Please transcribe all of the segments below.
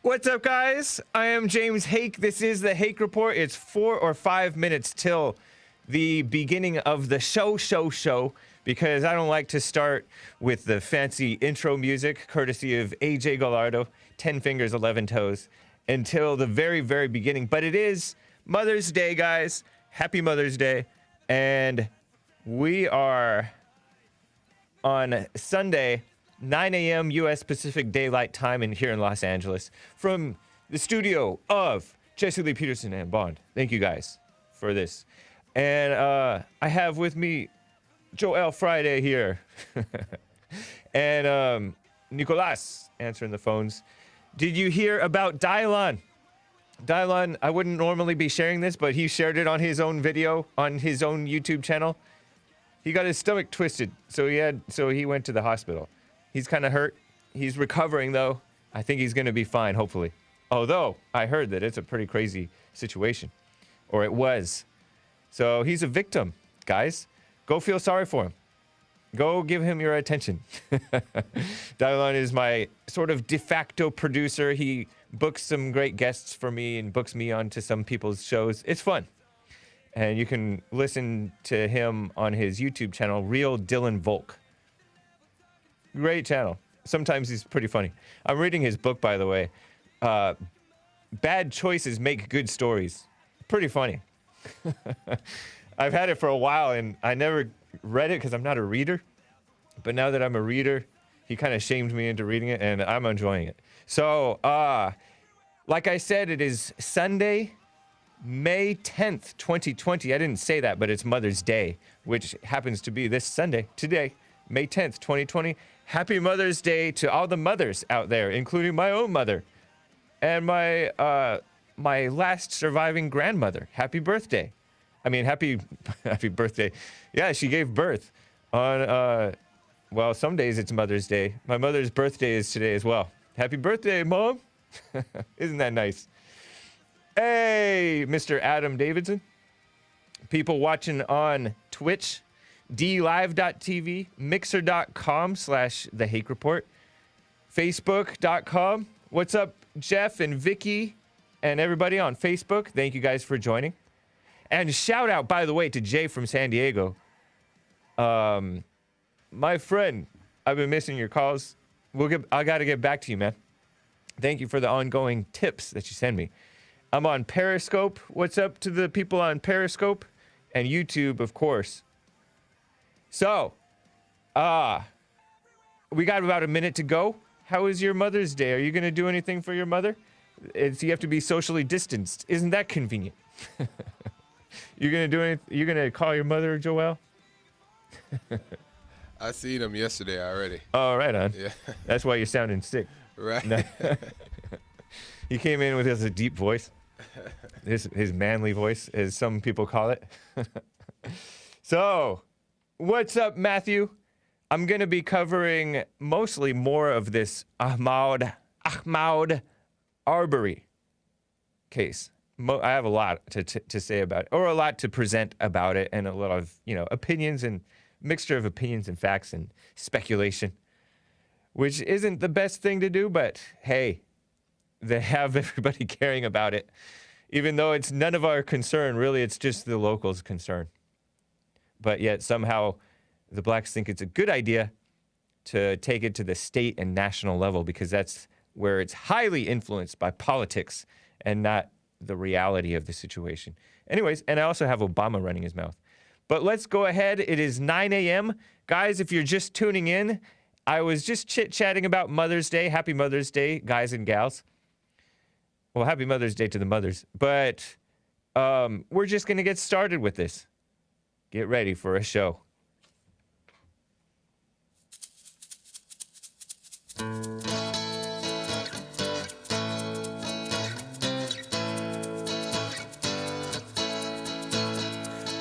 What's up, guys? I am James Hake. This is the Hake Report. It's 4 or 5 minutes till the beginning of the show, because I don't like to start with the fancy intro music, courtesy of AJ Gallardo, 10 fingers, 11 toes, until the very, very beginning. But it is Mother's Day, guys. Happy Mother's Day. And we are on Sunday, 9 a.m. U.S. Pacific Daylight Time here in Los Angeles, from the studio of Jesse Lee Peterson and Bond. Thank you guys for this. And I have with me Joel Friday here. And Nicolas answering the phones. Did you hear about Dielawn? Dielawn, I wouldn't normally be sharing this, but he shared it on his own video, on his own YouTube channel. He got his stomach twisted, so he went to the hospital. He's kind of hurt. He's recovering, though. I think he's going to be fine, hopefully. Although, I heard that it's a pretty crazy situation. Or it was. So, he's a victim, guys. Go feel sorry for him. Go give him your attention. Dielawn is my sort of de facto producer. He books some great guests for me and books me onto some people's shows. It's fun. And you can listen to him on his YouTube channel, Real Dylan Volk. Great channel. Sometimes he's pretty funny. I'm reading his book, by the way. Bad Choices Make Good Stories. Pretty funny. I've had it for a while, and I never read it because I'm not a reader. But now that I'm a reader, he kind of shamed me into reading it, and I'm enjoying it. So, like I said, it is Sunday, May 10th, 2020. I didn't say that, but it's Mother's Day, which happens to be this Sunday, today, May 10th, 2020. Happy Mother's Day to all the mothers out there, including my own mother and my last surviving grandmother. Happy birthday. I mean, happy birthday. Yeah, she gave birth on, well, some days it's Mother's Day. My mother's birthday is today as well. Happy birthday, Mom. Isn't that nice? Hey, Mr. Adam Davidson. People watching on Twitch, dlive.tv, mixer.com/The Hake Report, facebook.com. What's up, Jeff and Vicky and everybody on Facebook? Thank you guys for joining. And shout out, by the way, to Jay from San Diego. My friend, I've been missing your calls. I got to get back to you, man. Thank you for the ongoing tips that you send me. I'm on Periscope. What's up to the people on Periscope? And YouTube, of course. So, we got about a minute to go. How is your Mother's Day? Are you going to do anything for your mother? You have to be socially distanced. Isn't that convenient? You're going to do anything? You're going to call your mother, Joel? I seen him yesterday already. Oh, right on. Yeah. That's why you're sounding sick. Right. No. He came in with his deep voice. His manly voice, as some people call it. So, what's up, Matthew? I'm going to be covering mostly more of this Ahmaud Arbery case. I have a lot to say about it, or a lot to present about it, and a lot of, opinions and mixture of opinions and facts and speculation, which isn't the best thing to do, but hey, they have everybody caring about it, even though it's none of our concern. Really, it's just the locals' concern. But yet somehow the blacks think it's a good idea to take it to the state and national level, because that's where it's highly influenced by politics and not the reality of the situation. Anyways, and I also have Obama running his mouth. But let's go ahead. It is 9 a.m. Guys, if you're just tuning in, I was just chit-chatting about Mother's Day. Happy Mother's Day, guys and gals. Well, happy Mother's Day to the mothers. But we're just going to get started with this. Get ready for a show.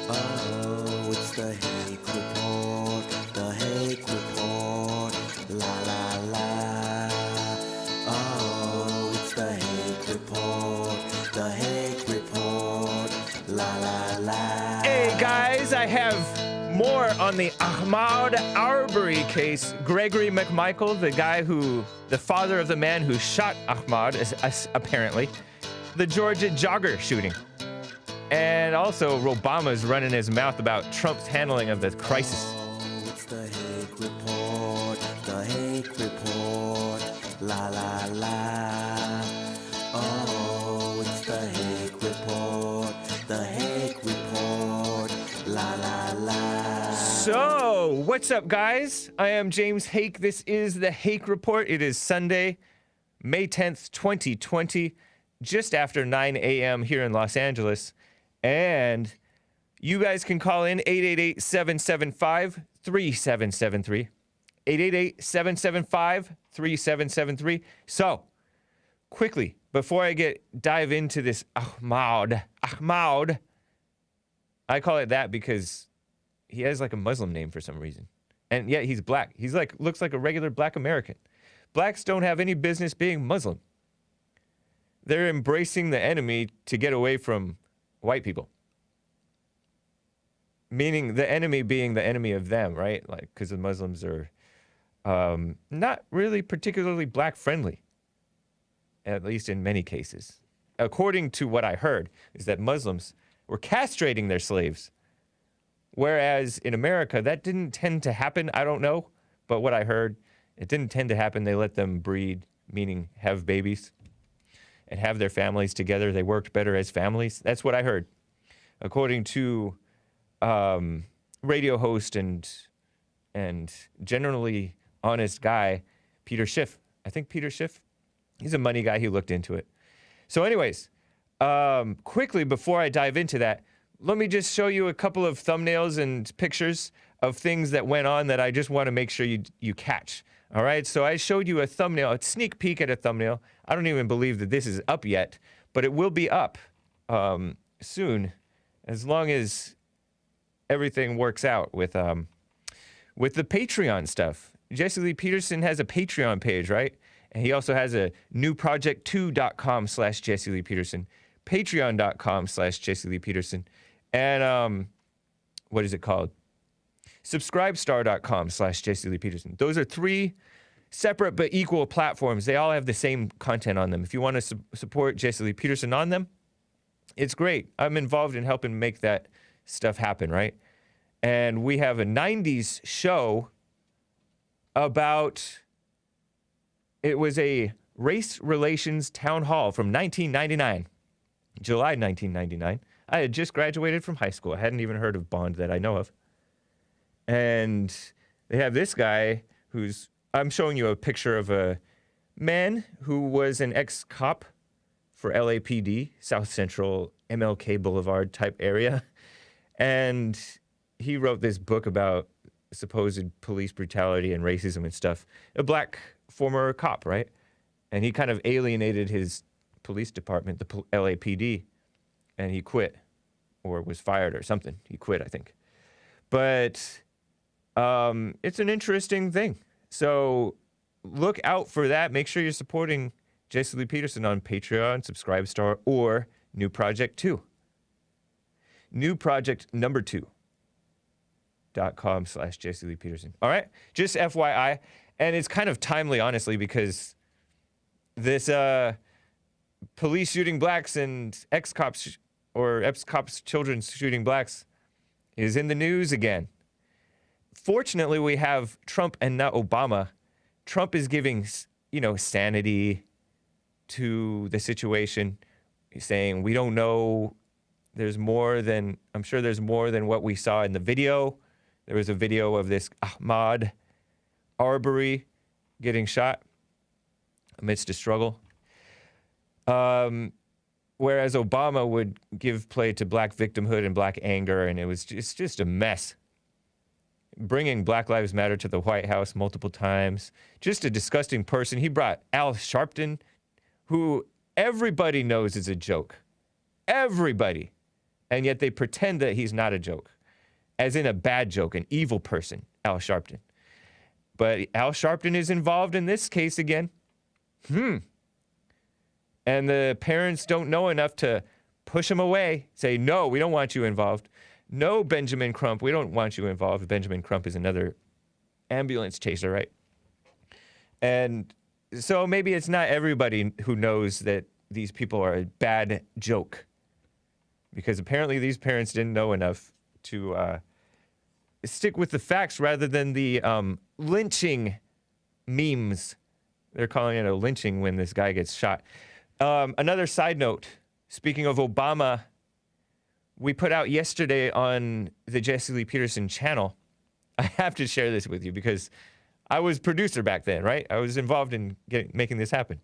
Oh, it's the Hake Report, the Hake Report, la la la. Oh, it's the Hake Report, the Hake Report, la la la. Hey guys, I have More on the Ahmaud Arbery case. Gregory McMichael, the father of the man who shot Ahmaud, apparently. The Georgia jogger shooting. And also, Obama's running his mouth about Trump's handling of the crisis. Oh, it's the Hake Report, the Hake Report, la la la. Oh, it's the Hake Report, the Hake Report, la la la. So, what's up, guys? I am James Hake. This is the Hake Report. It is Sunday, May 10th, 2020, just after 9 a.m. here in Los Angeles. And you guys can call in 888-775-3773. 888-775-3773. So, quickly, before I dive into this Ahmaud, I call it that because he has like a Muslim name for some reason. And yet he's black. He's looks like a regular black American. Blacks don't have any business being Muslim. They're embracing the enemy to get away from white people. Meaning the enemy being the enemy of them, right? Like, because the Muslims are not really particularly black friendly, at least in many cases. According to what I heard, is that Muslims were castrating their slaves. Whereas in America, that didn't tend to happen. I don't know, but what I heard, it didn't tend to happen. They let them breed, meaning have babies and have their families together. They worked better as families. That's what I heard. According to radio host and generally honest guy, Peter Schiff. I think Peter Schiff, he's a money guy. He looked into it. So anyways, quickly before I dive into that, let me just show you a couple of thumbnails and pictures of things that went on that I just want to make sure you catch. All right, so I showed you a thumbnail, a sneak peek at a thumbnail. I don't even believe that this is up yet, but it will be up soon, as long as everything works out with the Patreon stuff. Jesse Lee Peterson has a Patreon page, right? And he also has a newproject2.com/Jesse Lee Peterson, patreon.com/Jesse Lee Peterson, and what is it called? Subscribestar.com/Jesse Lee Peterson. Those are three separate but equal platforms. They all have the same content on them. If you want to support Jesse Lee Peterson on them, it's great. I'm involved in helping make that stuff happen, right? And we have a 90s show about, it was a race relations town hall from 1999, July 1999. I had just graduated from high school. I hadn't even heard of Bond that I know of. And they have this guy I'm showing you a picture of a man who was an ex-cop for LAPD, South Central MLK Boulevard type area. And he wrote this book about supposed police brutality and racism and stuff. A black former cop, right? And he kind of alienated his police department, the LAPD, and he quit or was fired or something. He quit, I think. But it's an interesting thing. So look out for that. Make sure you're supporting Jesse Lee Peterson on Patreon, Subscribestar, or New Project 2. New Project number 2.com/Jesse Lee Peterson. All right? Just FYI. And it's kind of timely, honestly, because this police shooting blacks and ex-cops or ex-cops' children shooting blacks is in the news again. Fortunately, we have Trump and not Obama. Trump is giving, sanity to the situation. He's saying, we don't know. I'm sure there's more than what we saw in the video. There was a video of this Ahmaud Arbery getting shot amidst a struggle. Whereas Obama would give play to black victimhood and black anger, and it's just a mess. Bringing Black Lives Matter to the White House multiple times. Just a disgusting person. He brought Al Sharpton, who everybody knows is a joke. Everybody. And yet they pretend that he's not a joke. As in a bad joke, an evil person, Al Sharpton. But Al Sharpton is involved in this case again. And the parents don't know enough to push him away, say, no, we don't want you involved. No, Benjamin Crump, we don't want you involved. Benjamin Crump is another ambulance chaser, right? And so maybe it's not everybody who knows that these people are a bad joke, because apparently these parents didn't know enough to stick with the facts rather than the lynching memes. They're calling it a lynching when this guy gets shot. Another side note, speaking of Obama, we put out yesterday on the Jesse Lee Peterson channel. I have to share this with you because I was producer back then, right? I was involved in making this happen.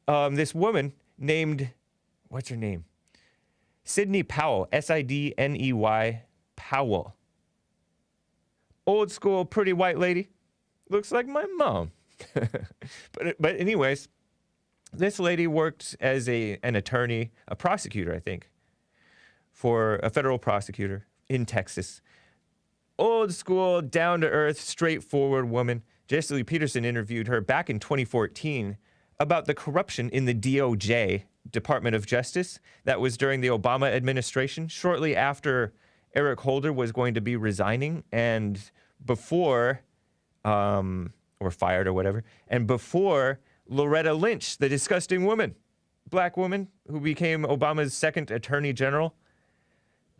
This woman named, what's her name? Sidney Powell, Sidney Powell. Old school, pretty white lady. Looks like my mom. But anyways, this lady worked as an attorney, a prosecutor, I think, for a federal prosecutor in Texas. Old school, down-to-earth, straightforward woman. Jesse Lee Peterson interviewed her back in 2014 about the corruption in the DOJ, Department of Justice, that was during the Obama administration, shortly after Eric Holder was going to be resigning and before, or fired or whatever, and before Loretta Lynch, the disgusting woman, black woman who became Obama's second attorney general,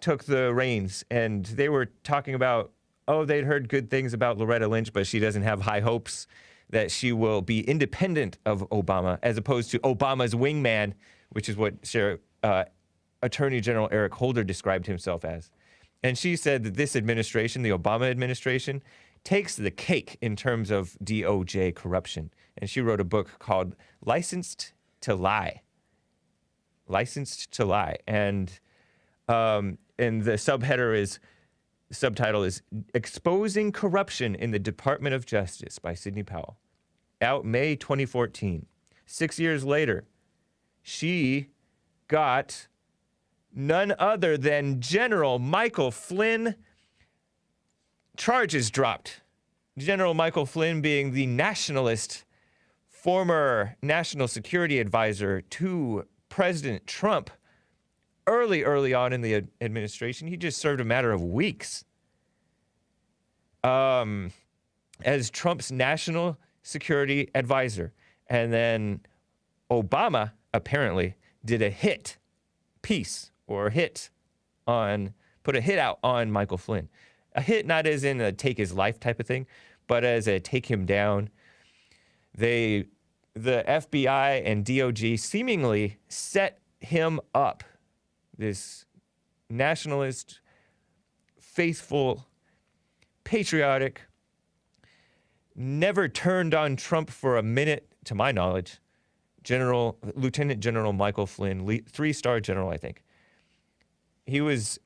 took the reins. And they were talking about, they'd heard good things about Loretta Lynch, but she doesn't have high hopes that she will be independent of Obama, as opposed to Obama's wingman, which is what Attorney General Eric Holder described himself as. And she said that this administration, the Obama administration, takes the cake in terms of DOJ corruption. And she wrote a book called Licensed to Lie. Licensed to Lie. And the subtitle is Exposing Corruption in the Department of Justice by Sidney Powell. Out May 2014. 6 years later, she got none other than General Michael Flynn charges dropped. General Michael Flynn being the nationalist, former national security advisor to President Trump early on in the administration. He just served a matter of weeks as Trump's national security advisor. And then Obama apparently did a hit piece or put a hit out on Michael Flynn. A hit not as in a take his life type of thing, but as a take him down. The FBI and DOJ seemingly set him up, this nationalist, faithful, patriotic, never turned on Trump for a minute, to my knowledge, Lieutenant General Michael Flynn, 3-star general, I think. He was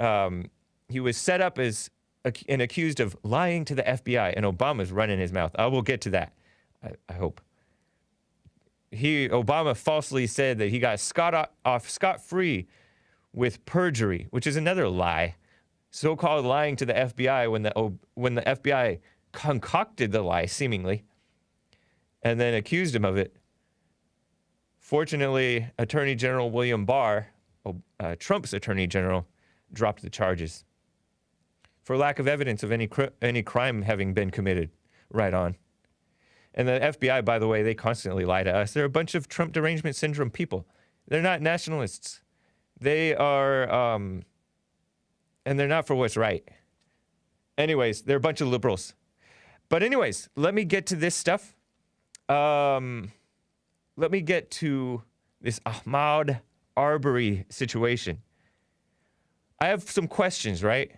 set up as and accused of lying to the FBI, and Obama's running his mouth. I will get to that, I hope. Obama falsely said that he got scot-free with perjury, which is another lie. So-called lying to the FBI when the FBI concocted the lie, seemingly, and then accused him of it. Fortunately, Attorney General William Barr, Trump's Attorney General, dropped the charges for lack of evidence of any crime having been committed. Right on. And the FBI, by the way, they constantly lie to us. They're a bunch of Trump derangement syndrome people. They're not nationalists. They are, and they're not for what's right. Anyways, they're a bunch of liberals. But anyways, let me get to this stuff. Let me get to this Ahmaud Arbery situation. I have some questions, right?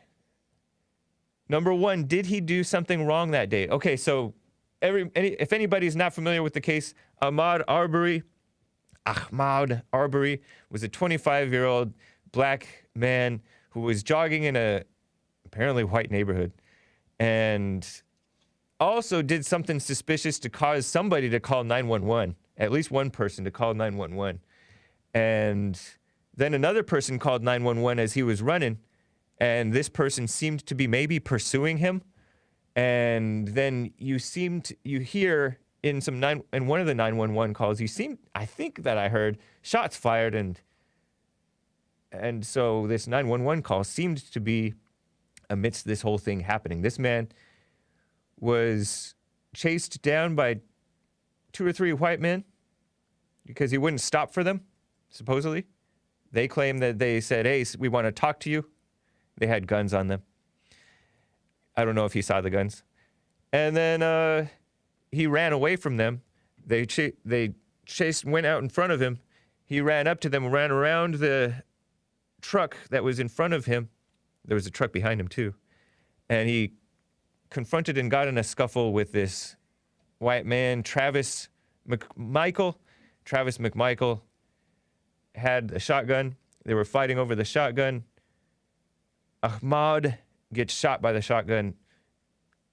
Number one, did he do something wrong that day? Okay, so if anybody's not familiar with the case, Ahmaud Arbery was a 25-year-old black man who was jogging in a apparently white neighborhood and also did something suspicious to cause somebody to call 911, at least one person to call 911. And then another person called 911 as he was running, and this person seemed to be maybe pursuing him. And then you hear in one of the 911 calls, I think that I heard shots fired, and And so this 911 call seemed to be amidst this whole thing happening. This man was chased down by 2 or 3 white men because he wouldn't stop for them, supposedly. They claim that they said, hey, we want to talk to you. They had guns on them. I don't know if he saw the guns. And then he ran away from them. They went out in front of him. He ran up to them, ran around the truck that was in front of him. There was a truck behind him, too. And he confronted and got in a scuffle with this white man, Travis McMichael. Travis McMichael had a shotgun. They were fighting over the shotgun. Ahmaud gets shot by the shotgun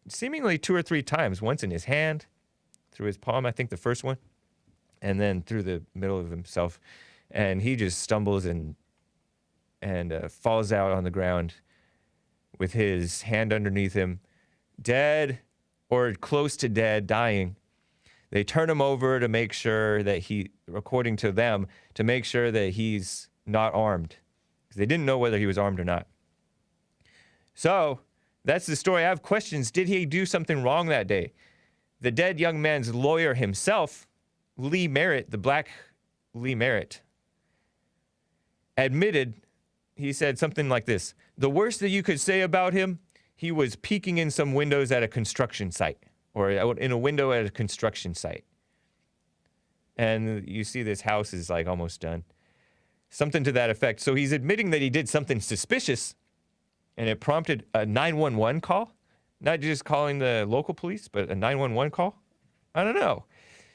seemingly 2 or 3 times, once in his hand, through his palm, I think the first one, and then through the middle of himself. And he just stumbles and falls out on the ground with his hand underneath him, dead or close to dead, dying. They turn him over to make sure that according to them, to make sure that he's not armed. Because they didn't know whether he was armed or not. So, that's the story. I have questions. Did he do something wrong that day? The dead young man's lawyer himself, Lee Merritt, the black Lee Merritt, admitted, he said something like this: the worst that you could say about him, he was peeking in some windows at a construction site, or in a window at a construction site. And you see this house is like almost done. Something to that effect. So he's admitting that he did something suspicious, and it prompted a 911 call. Not just calling the local police, but a 911 call? I don't know.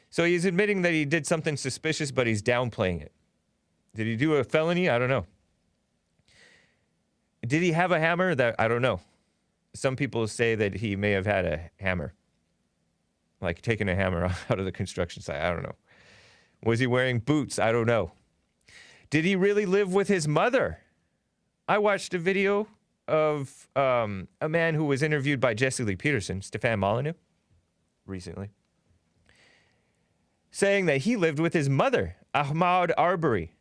So he's admitting that he did something suspicious, but he's downplaying it. Did he do a felony? I don't know. Did he have a hammer? I don't know. Some people say that he may have had a hammer. Like taking a hammer out of the construction site. I don't know. Was he wearing boots? I don't know. Did he really live with his mother? I watched a video of a man who was interviewed by Jesse Lee Peterson, Stefan Molyneux, recently, saying that he lived with his mother, Ahmaud Arbery.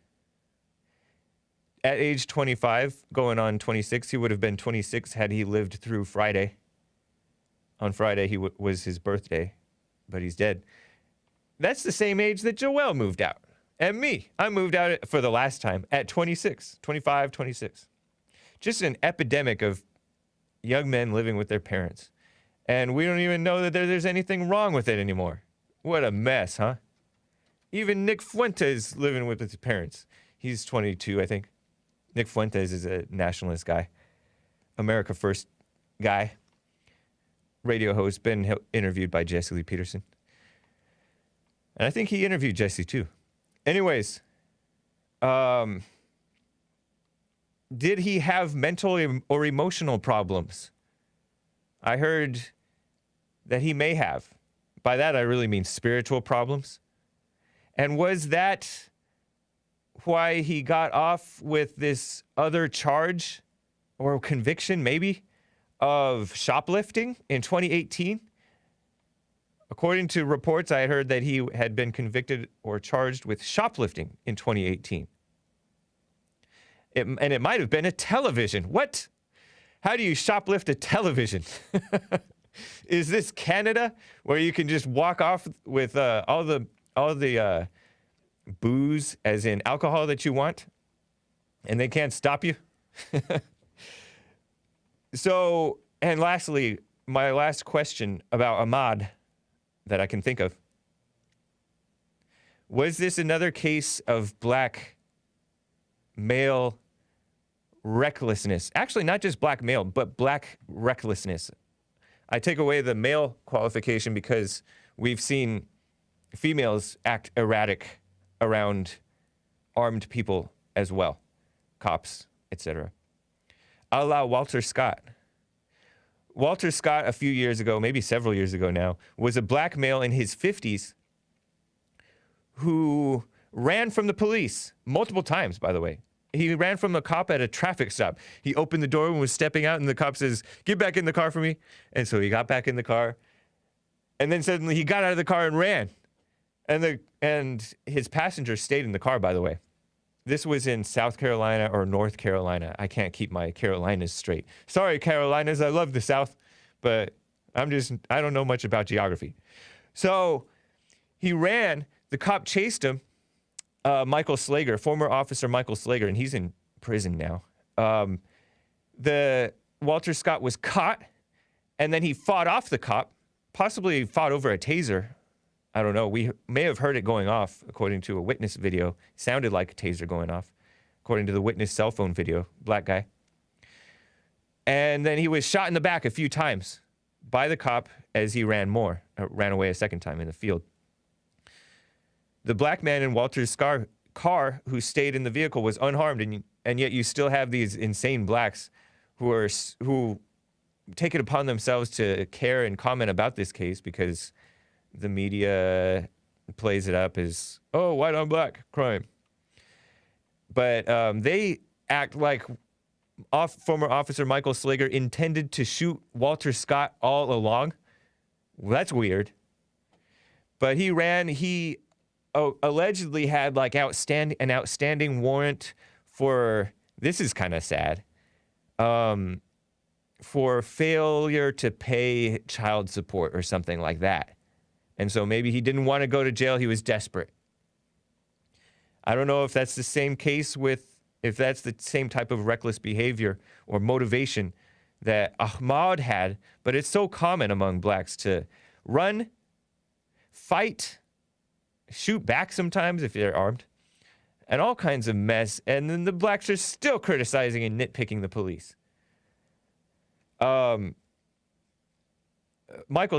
At age 25, going on 26, he would have been 26 had he lived through Friday. On Friday, was his birthday, but he's dead. That's the same age that Joel moved out. And me, I moved out for the last time at 26, 25, 26. Just an epidemic of young men living with their parents. And we don't even know that there's anything wrong with it anymore. What a mess, huh? Even Nick Fuentes living with his parents. He's 22, I think. Nick Fuentes is a nationalist guy. America First guy. Radio host, been interviewed by Jesse Lee Peterson. And I think he interviewed Jesse too. Anyways, did he have mental or emotional problems? I heard that he may have. By that, I really mean spiritual problems. And was that why he got off with this other charge or conviction, maybe, of shoplifting in 2018? According to reports, I heard that he had been convicted or charged with shoplifting in 2018. And it might have been a television. What? How do you shoplift a television? Is this Canada, where you can just walk off with all the booze, as in alcohol, that you want, and they can't stop you? So, and lastly, my last question about Ahmaud that I can think of. Was this another case of black male recklessness? Actually, not just black male, but black recklessness. I take away the male qualification because we've seen females act erratic around armed people as well, cops, etc. A la Walter Scott. Walter Scott, a few years ago, maybe several years ago now, was a black male in his 50s who ran from the police multiple times, by the way. He ran from a cop at a traffic stop. He opened the door and was stepping out, and the cop says, "Get back in the car for me." And so he got back in the car. And then suddenly he got out of the car and ran. And his passenger stayed in the car, by the way. This was in South Carolina or North Carolina. I can't keep my Carolinas straight. Sorry, Carolinas. I love the South, but I don't know much about geography. So he ran. The cop chased him. Michael Slager, former officer Michael Slager, and he's in prison now. The Walter Scott was caught, and then he fought off the cop, possibly fought over a taser. I don't know. We may have heard it going off, according to a witness video. It sounded like a taser going off, according to the witness cell phone video, black guy. And then he was shot in the back a few times by the cop as he ran away a second time in the field. The black man in Walter's car who stayed in the vehicle was unharmed, and yet you still have these insane blacks who take it upon themselves to care and comment about this case because the media plays it up as, oh, white on black crime. But they act like former officer Michael Slager intended to shoot Walter Scott all along. Well, that's weird. But he ran. He allegedly had like an outstanding warrant for, this is kind of sad, for failure to pay child support or something like that. And so maybe he didn't want to go to jail. He was desperate. I don't know if that's the same case if that's the same type of reckless behavior or motivation that Ahmaud had, but it's so common among blacks to run, fight, shoot back sometimes if they're armed, and all kinds of mess. And then the blacks are still criticizing and nitpicking the police. Michael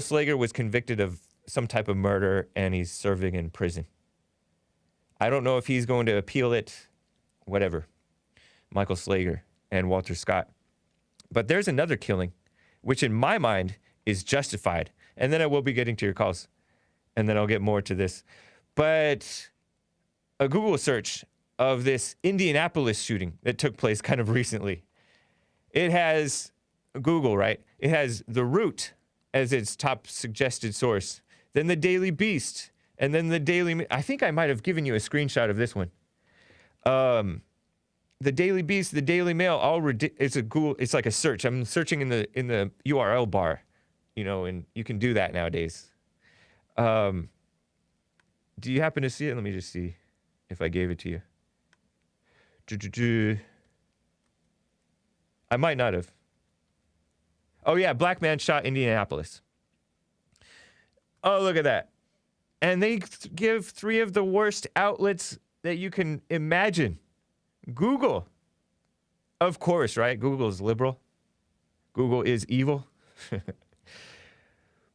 Slager was convicted of some type of murder, and he's serving in prison. I don't know if he's going to appeal it, whatever. Michael Slager and Walter Scott. But there's another killing, which in my mind is justified. And then I will be getting to your calls, and then I'll get more to this. But a Google search of this Indianapolis shooting that took place kind of recently. It has Google, right? It has The Root as its top suggested source. Then the Daily Beast, and then the Daily... I think I might have given you a screenshot of this one. The Daily Beast, the Daily Mail, it's a Google. It's like a search. I'm searching in the URL bar, and you can do that nowadays. Do you happen to see it? Let me just see if I gave it to you. I might not have. Oh yeah, black man shot Indianapolis. Oh, look at that. And they give 3 of the worst outlets that you can imagine. Google. Of course, right? Google is liberal. Google is evil.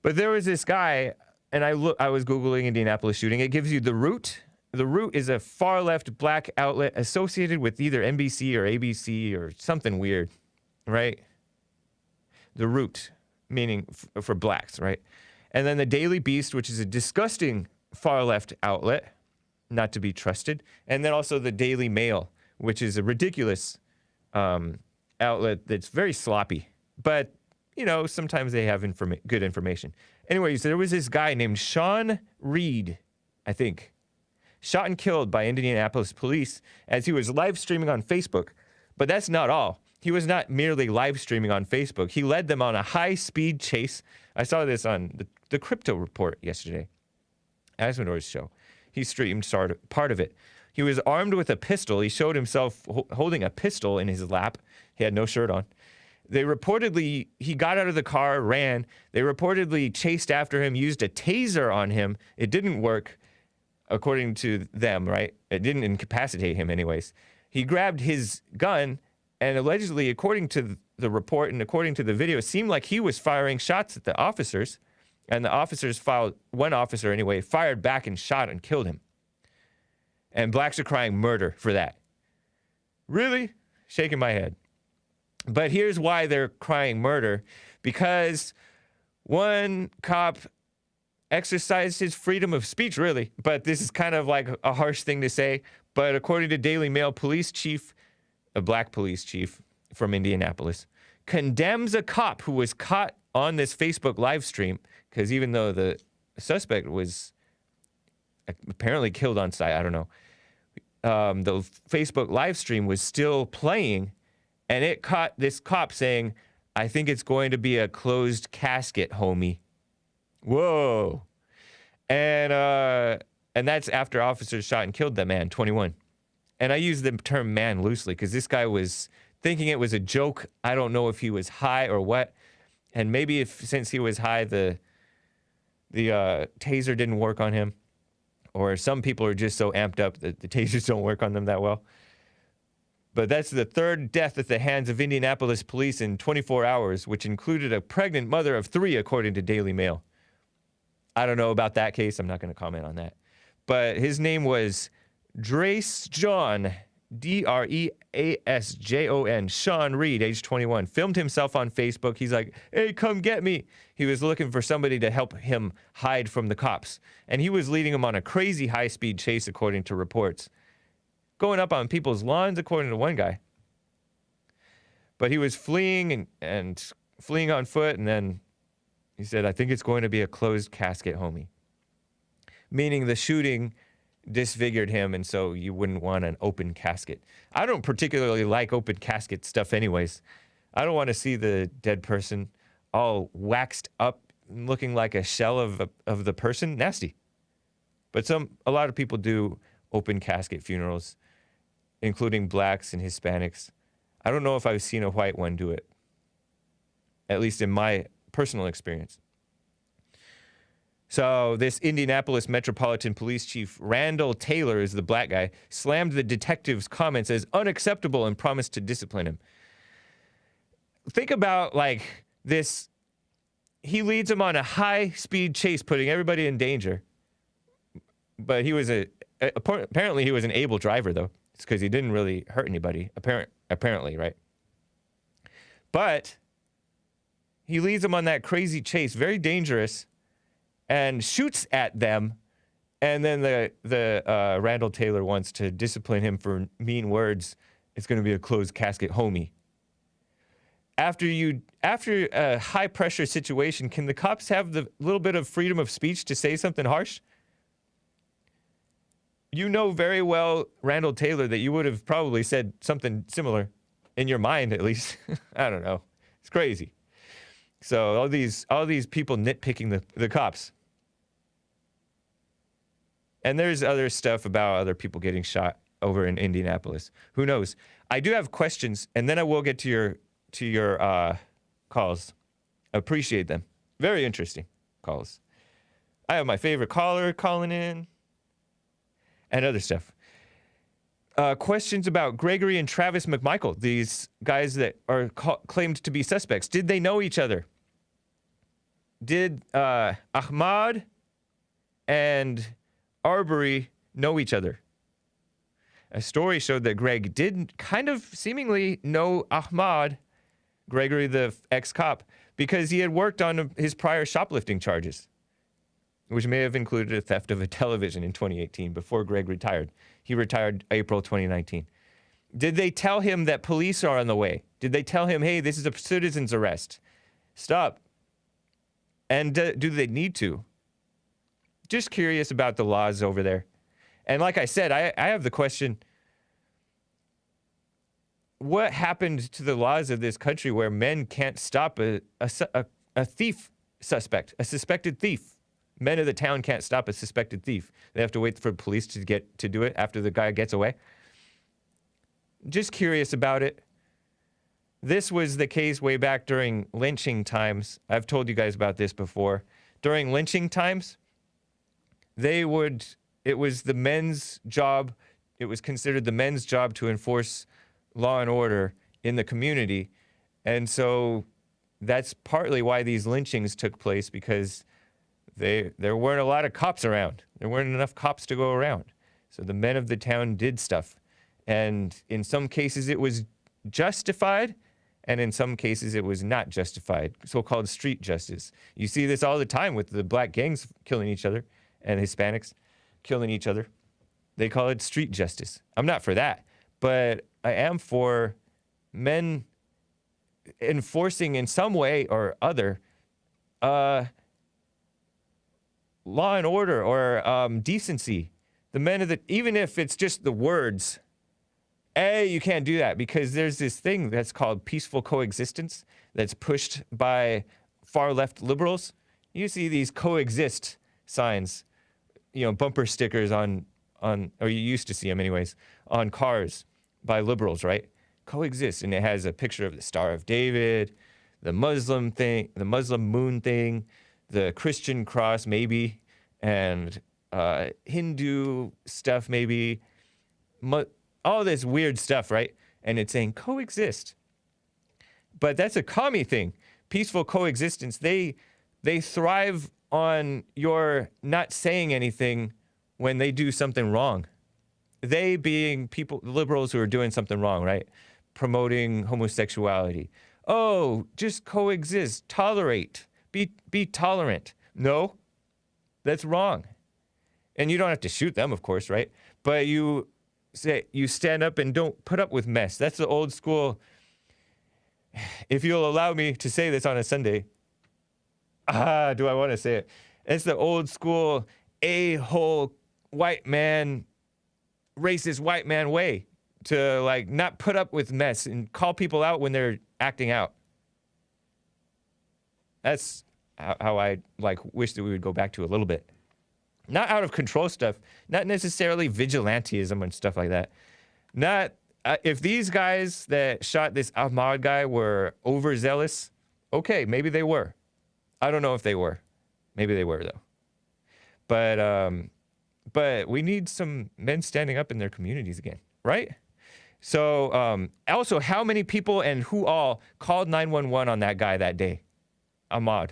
But there was this guy, and I was Googling Indianapolis shooting. It gives you The Root. The Root is a far-left black outlet associated with either NBC or ABC or something weird, right? The Root, meaning for blacks, right? And then the Daily Beast, which is a disgusting far-left outlet, not to be trusted. And then also the Daily Mail, which is a ridiculous outlet that's very sloppy. But, sometimes they have good information. Anyways, there was this guy named Sean Reed, I think, shot and killed by Indianapolis police as he was live streaming on Facebook. But that's not all. He was not merely live streaming on Facebook. He led them on a high-speed chase. I saw this on the Crypto Report yesterday, Asmodor's show. He streamed part of it. He was armed with a pistol. He showed himself holding a pistol in his lap. He had no shirt on. He got out of the car, ran. They reportedly chased after him, used a taser on him. It didn't work, according to them, right? It didn't incapacitate him anyways. He grabbed his gun, and allegedly, according to the report and according to the video, it seemed like he was firing shots at the officers, and the officers one officer anyway, fired back and shot and killed him. And blacks are crying murder for that. Really? Shaking my head. But here's why they're crying murder. Because one cop exercised his freedom of speech, really. But this is kind of like a harsh thing to say. But according to Daily Mail, police chief, a black police chief from Indianapolis, condemns a cop who was caught on this Facebook live stream. Because even though the suspect was apparently killed on site, I don't know. the Facebook live stream was still playing, and it caught this cop saying, "I think it's going to be a closed casket, homie." Whoa. And that's after officers shot and killed that man, 21. And I use the term man loosely because this guy was thinking it was a joke. I don't know if he was high or what. And maybe since he was high, the taser didn't work on him. Or some people are just so amped up that the tasers don't work on them that well. But that's the third death at the hands of Indianapolis police in 24 hours, which included a pregnant mother of 3, according to Daily Mail. I don't know about that case. I'm not going to comment on that. But his name was Dreasjon, Dreasjon, Sean Reed, age 21. Filmed himself on Facebook. He's like, "Hey, come get me." He was looking for somebody to help him hide from the cops. And he was leading him on a crazy high-speed chase, according to reports. Going up on people's lawns, according to one guy. But he was fleeing and fleeing on foot, and then he said, "I think it's going to be a closed casket, homie." Meaning the shooting disfigured him, and so you wouldn't want an open casket. I don't particularly like open casket stuff anyways. I don't want to see the dead person all waxed up, looking like a shell of the person. Nasty. But a lot of people do open casket funerals, including blacks and Hispanics. I don't know if I've seen a white one do it, at least in my personal experience. So this Indianapolis Metropolitan Police Chief Randall Taylor is the black guy, slammed the detective's comments as unacceptable and promised to discipline him. Think about like this. He leads him on a high-speed chase, putting everybody in danger. But he was apparently he was an able driver, though. It's because he didn't really hurt anybody, apparently, right? But he leads him on that crazy chase, very dangerous, and shoots at them, and then the Randall Taylor wants to discipline him for mean words. It's going to be a closed casket, homie. After a high pressure situation, can the cops have the little bit of freedom of speech to say something harsh? You know very well, Randall Taylor, that you would have probably said something similar, in your mind at least. I don't know. It's crazy. So all these people nitpicking the cops. And there's other stuff about other people getting shot over in Indianapolis. Who knows? I do have questions, and then I will get to your calls. Appreciate them. Very interesting calls. I have my favorite caller calling in, and other stuff. Questions about Gregory and Travis McMichael, these guys that are claimed to be suspects. Did they know each other? Did Ahmaud and Arbery know each other? A story showed that Greg did kind of seemingly know Ahmaud, Gregory the ex-cop, because he had worked on his prior shoplifting charges, which may have included a theft of a television in 2018 before Greg retired. He retired April 2019. Did they tell him that police are on the way? Did they tell him, hey, this is a citizen's arrest? Stop. And do they need to? Just curious about the laws over there. And like I said, I have the question, what happened to the laws of this country where men can't stop a thief suspect, a suspected thief? Men of the town can't stop a suspected thief. They have to wait for police to do it after the guy gets away. Just curious about it. This was the case way back during lynching times. I've told you guys about this before. During lynching times, it was the men's job. It was considered the men's job to enforce law and order in the community. And so that's partly why these lynchings took place, because there weren't a lot of cops around. There weren't enough cops to go around. So the men of the town did stuff. And in some cases it was justified, and in some cases it was not justified, so-called street justice. You see this all the time with the black gangs killing each other and Hispanics killing each other. They call it street justice. I'm not for that, but I am for men enforcing in some way or other law and order or decency The men of the, even if it's just the words, A, you can't do that because there's this thing that's called peaceful coexistence that's pushed by far left liberals. You see these coexist signs, you know, bumper stickers on, or you used to see them anyways, on cars by liberals, right? Coexist. And it has a picture of the Star of David, the Muslim thing, the Muslim moon thing, the Christian cross maybe, and Hindu stuff maybe, all this weird stuff, right? And it's saying coexist. But that's a commie thing. Peaceful coexistence. They thrive on your not saying anything when they do something wrong. They being people, liberals who are doing something wrong, right? Promoting homosexuality. Oh, just coexist, tolerate, be tolerant. No, that's wrong. And you don't have to shoot them, of course, right? But you stand up and don't put up with mess. That's the old school. If you'll allow me to say this on a Sunday, do I want to say it? It's the old school a-hole white man, racist white man way to like not put up with mess and call people out when they're acting out. That's how I like wish that we would go back to a little bit. Not out of control stuff, not necessarily vigilantism and stuff like that. Not if these guys that shot this Ahmaud guy were overzealous, okay, maybe they were. I don't know if they were. Maybe they were though. But we need some men standing up in their communities again, right? So also, how many people and who all called 911 on that guy that day? Ahmaud.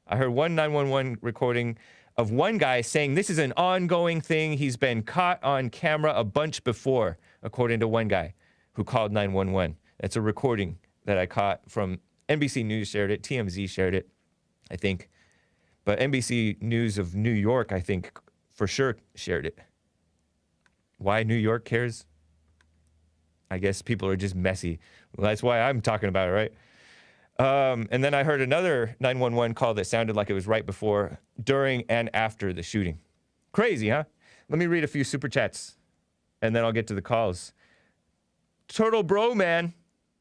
I heard one 911 recording of one guy saying this is an ongoing thing. He's been caught on camera a bunch before, according to one guy who called 911. That's a recording that I caught from NBC News shared it, TMZ shared it, I think. But NBC News of New York, I think, for sure shared it. Why New York cares? I guess people are just messy. Well, that's why I'm talking about it, right? And then I heard another 911 call that sounded like it was right before, during, and after the shooting. Crazy, huh? Let me read a few super chats, and then I'll get to the calls. Turtle Bro Man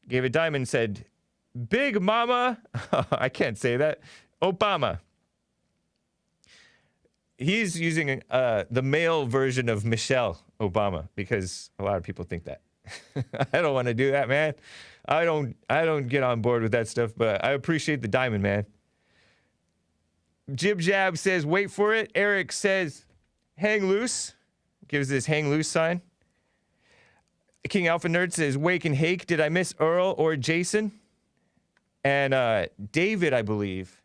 gave a diamond, said, Big Mama, I can't say that, Obama. He's using the male version of Michelle Obama, because a lot of people think that. I don't want to do that, man. I don't get on board with that stuff, but I appreciate the diamond, man. Jib Jab says, wait for it. Eric says, hang loose. Gives this hang loose sign. King Alpha Nerd says, wake and hake. Did I miss Earl or Jason? And David, I believe,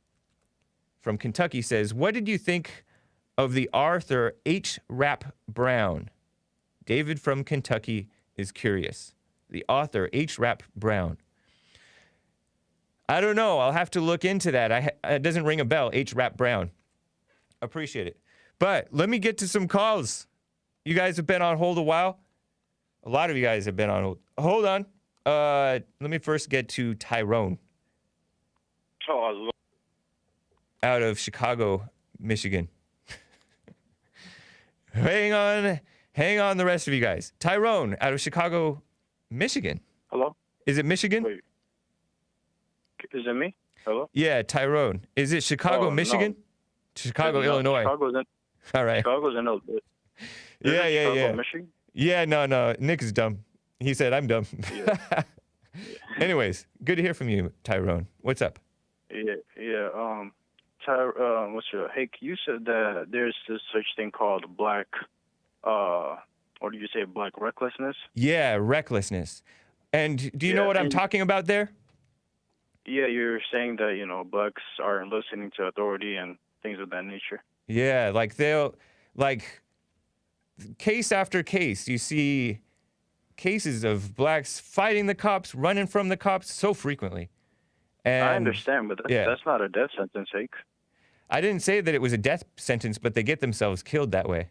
from Kentucky says, what did you think of the Arthur H. Rap Brown? David from Kentucky is curious. The author, H. Rap Brown. I don't know. I'll have to look into that. It doesn't ring a bell. H. Rap Brown. Appreciate it. But let me get to some calls. You guys have been on hold a while. A lot of you guys have been on hold. Hold on. Let me first get to Tyrone. Oh, out of Chicago, Michigan. Hang on the rest of you guys. Tyrone, out of Chicago, Michigan. hello? Is it Michigan? Wait. Is it me? Hello? Yeah, Tyrone. Is it Chicago, Michigan? No. Chicago, No, Illinois. Chicago's in, All right. Chicago's in Yeah. Michigan? Yeah, no. Nick is dumb. He said, I'm dumb. Yeah. Anyways, good to hear from you, Tyrone. What's up? Yeah. What's your Hake? You said that there's this such thing called black, or do you say black recklessness? Yeah, recklessness. And do you know what I'm talking about there? Yeah, you're saying that, blacks aren't listening to authority and things of that nature. Yeah, like case after case, you see cases of blacks fighting the cops, running from the cops so frequently. And I understand, but that's not a death sentence, Hake. I didn't say that it was a death sentence, but they get themselves killed that way.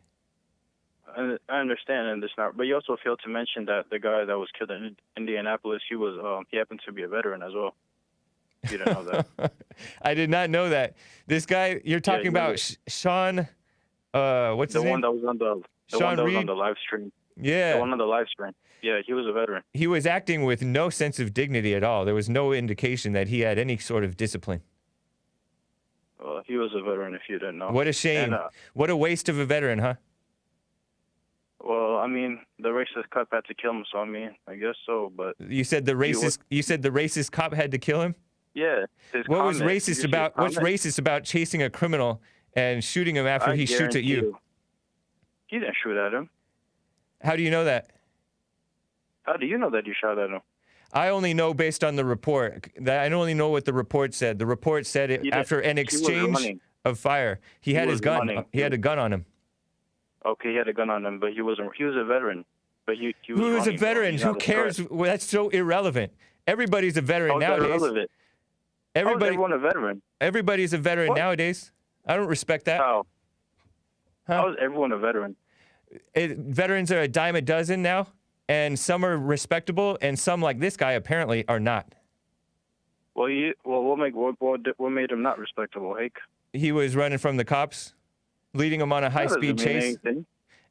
I understand, and it's not. But you also failed to mention that the guy that was killed in Indianapolis, he happened to be a veteran as well. You didn't know that. I did not know that. This guy you're talking about, Sean. What's his name? The one that was on The Sean one that was Reed? on the live stream. Yeah. The one on the live stream. Yeah, he was a veteran. He was acting with no sense of dignity at all. There was no indication that he had any sort of discipline. Well, he was a veteran if you didn't know. What a shame. And, What a waste of a veteran, huh? well, I mean, the racist cop had to kill him, so I mean, I guess so, but You said the racist cop had to kill him? yeah. What was Did you racist see about his comment? chasing a criminal and shooting him after I he shoots at guarantee you? He didn't shoot at him. How do you know that? How do you know that you shot at him? I only know based on the report. I only know what the report said. The report said it He did- after an he was exchange running. of fire. He had his was gun. running. He had a gun on him. Okay, he had a gun on him, but he was a veteran. But he was Who is a running, bro. veteran? He's Who not a threat. cares? Well, that's so irrelevant. Everybody's a veteran How is that nowadays. relevant? How is Everybody, everyone a veteran? everybody's a veteran What? nowadays. I don't respect that. How? Huh? How is everyone a veteran? Veterans are a dime a dozen now, and some are respectable, and some, like this guy, apparently are not. Well, what made him not respectable, Hake? He was running from the cops, leading them on a high-speed That doesn't mean chase, anything.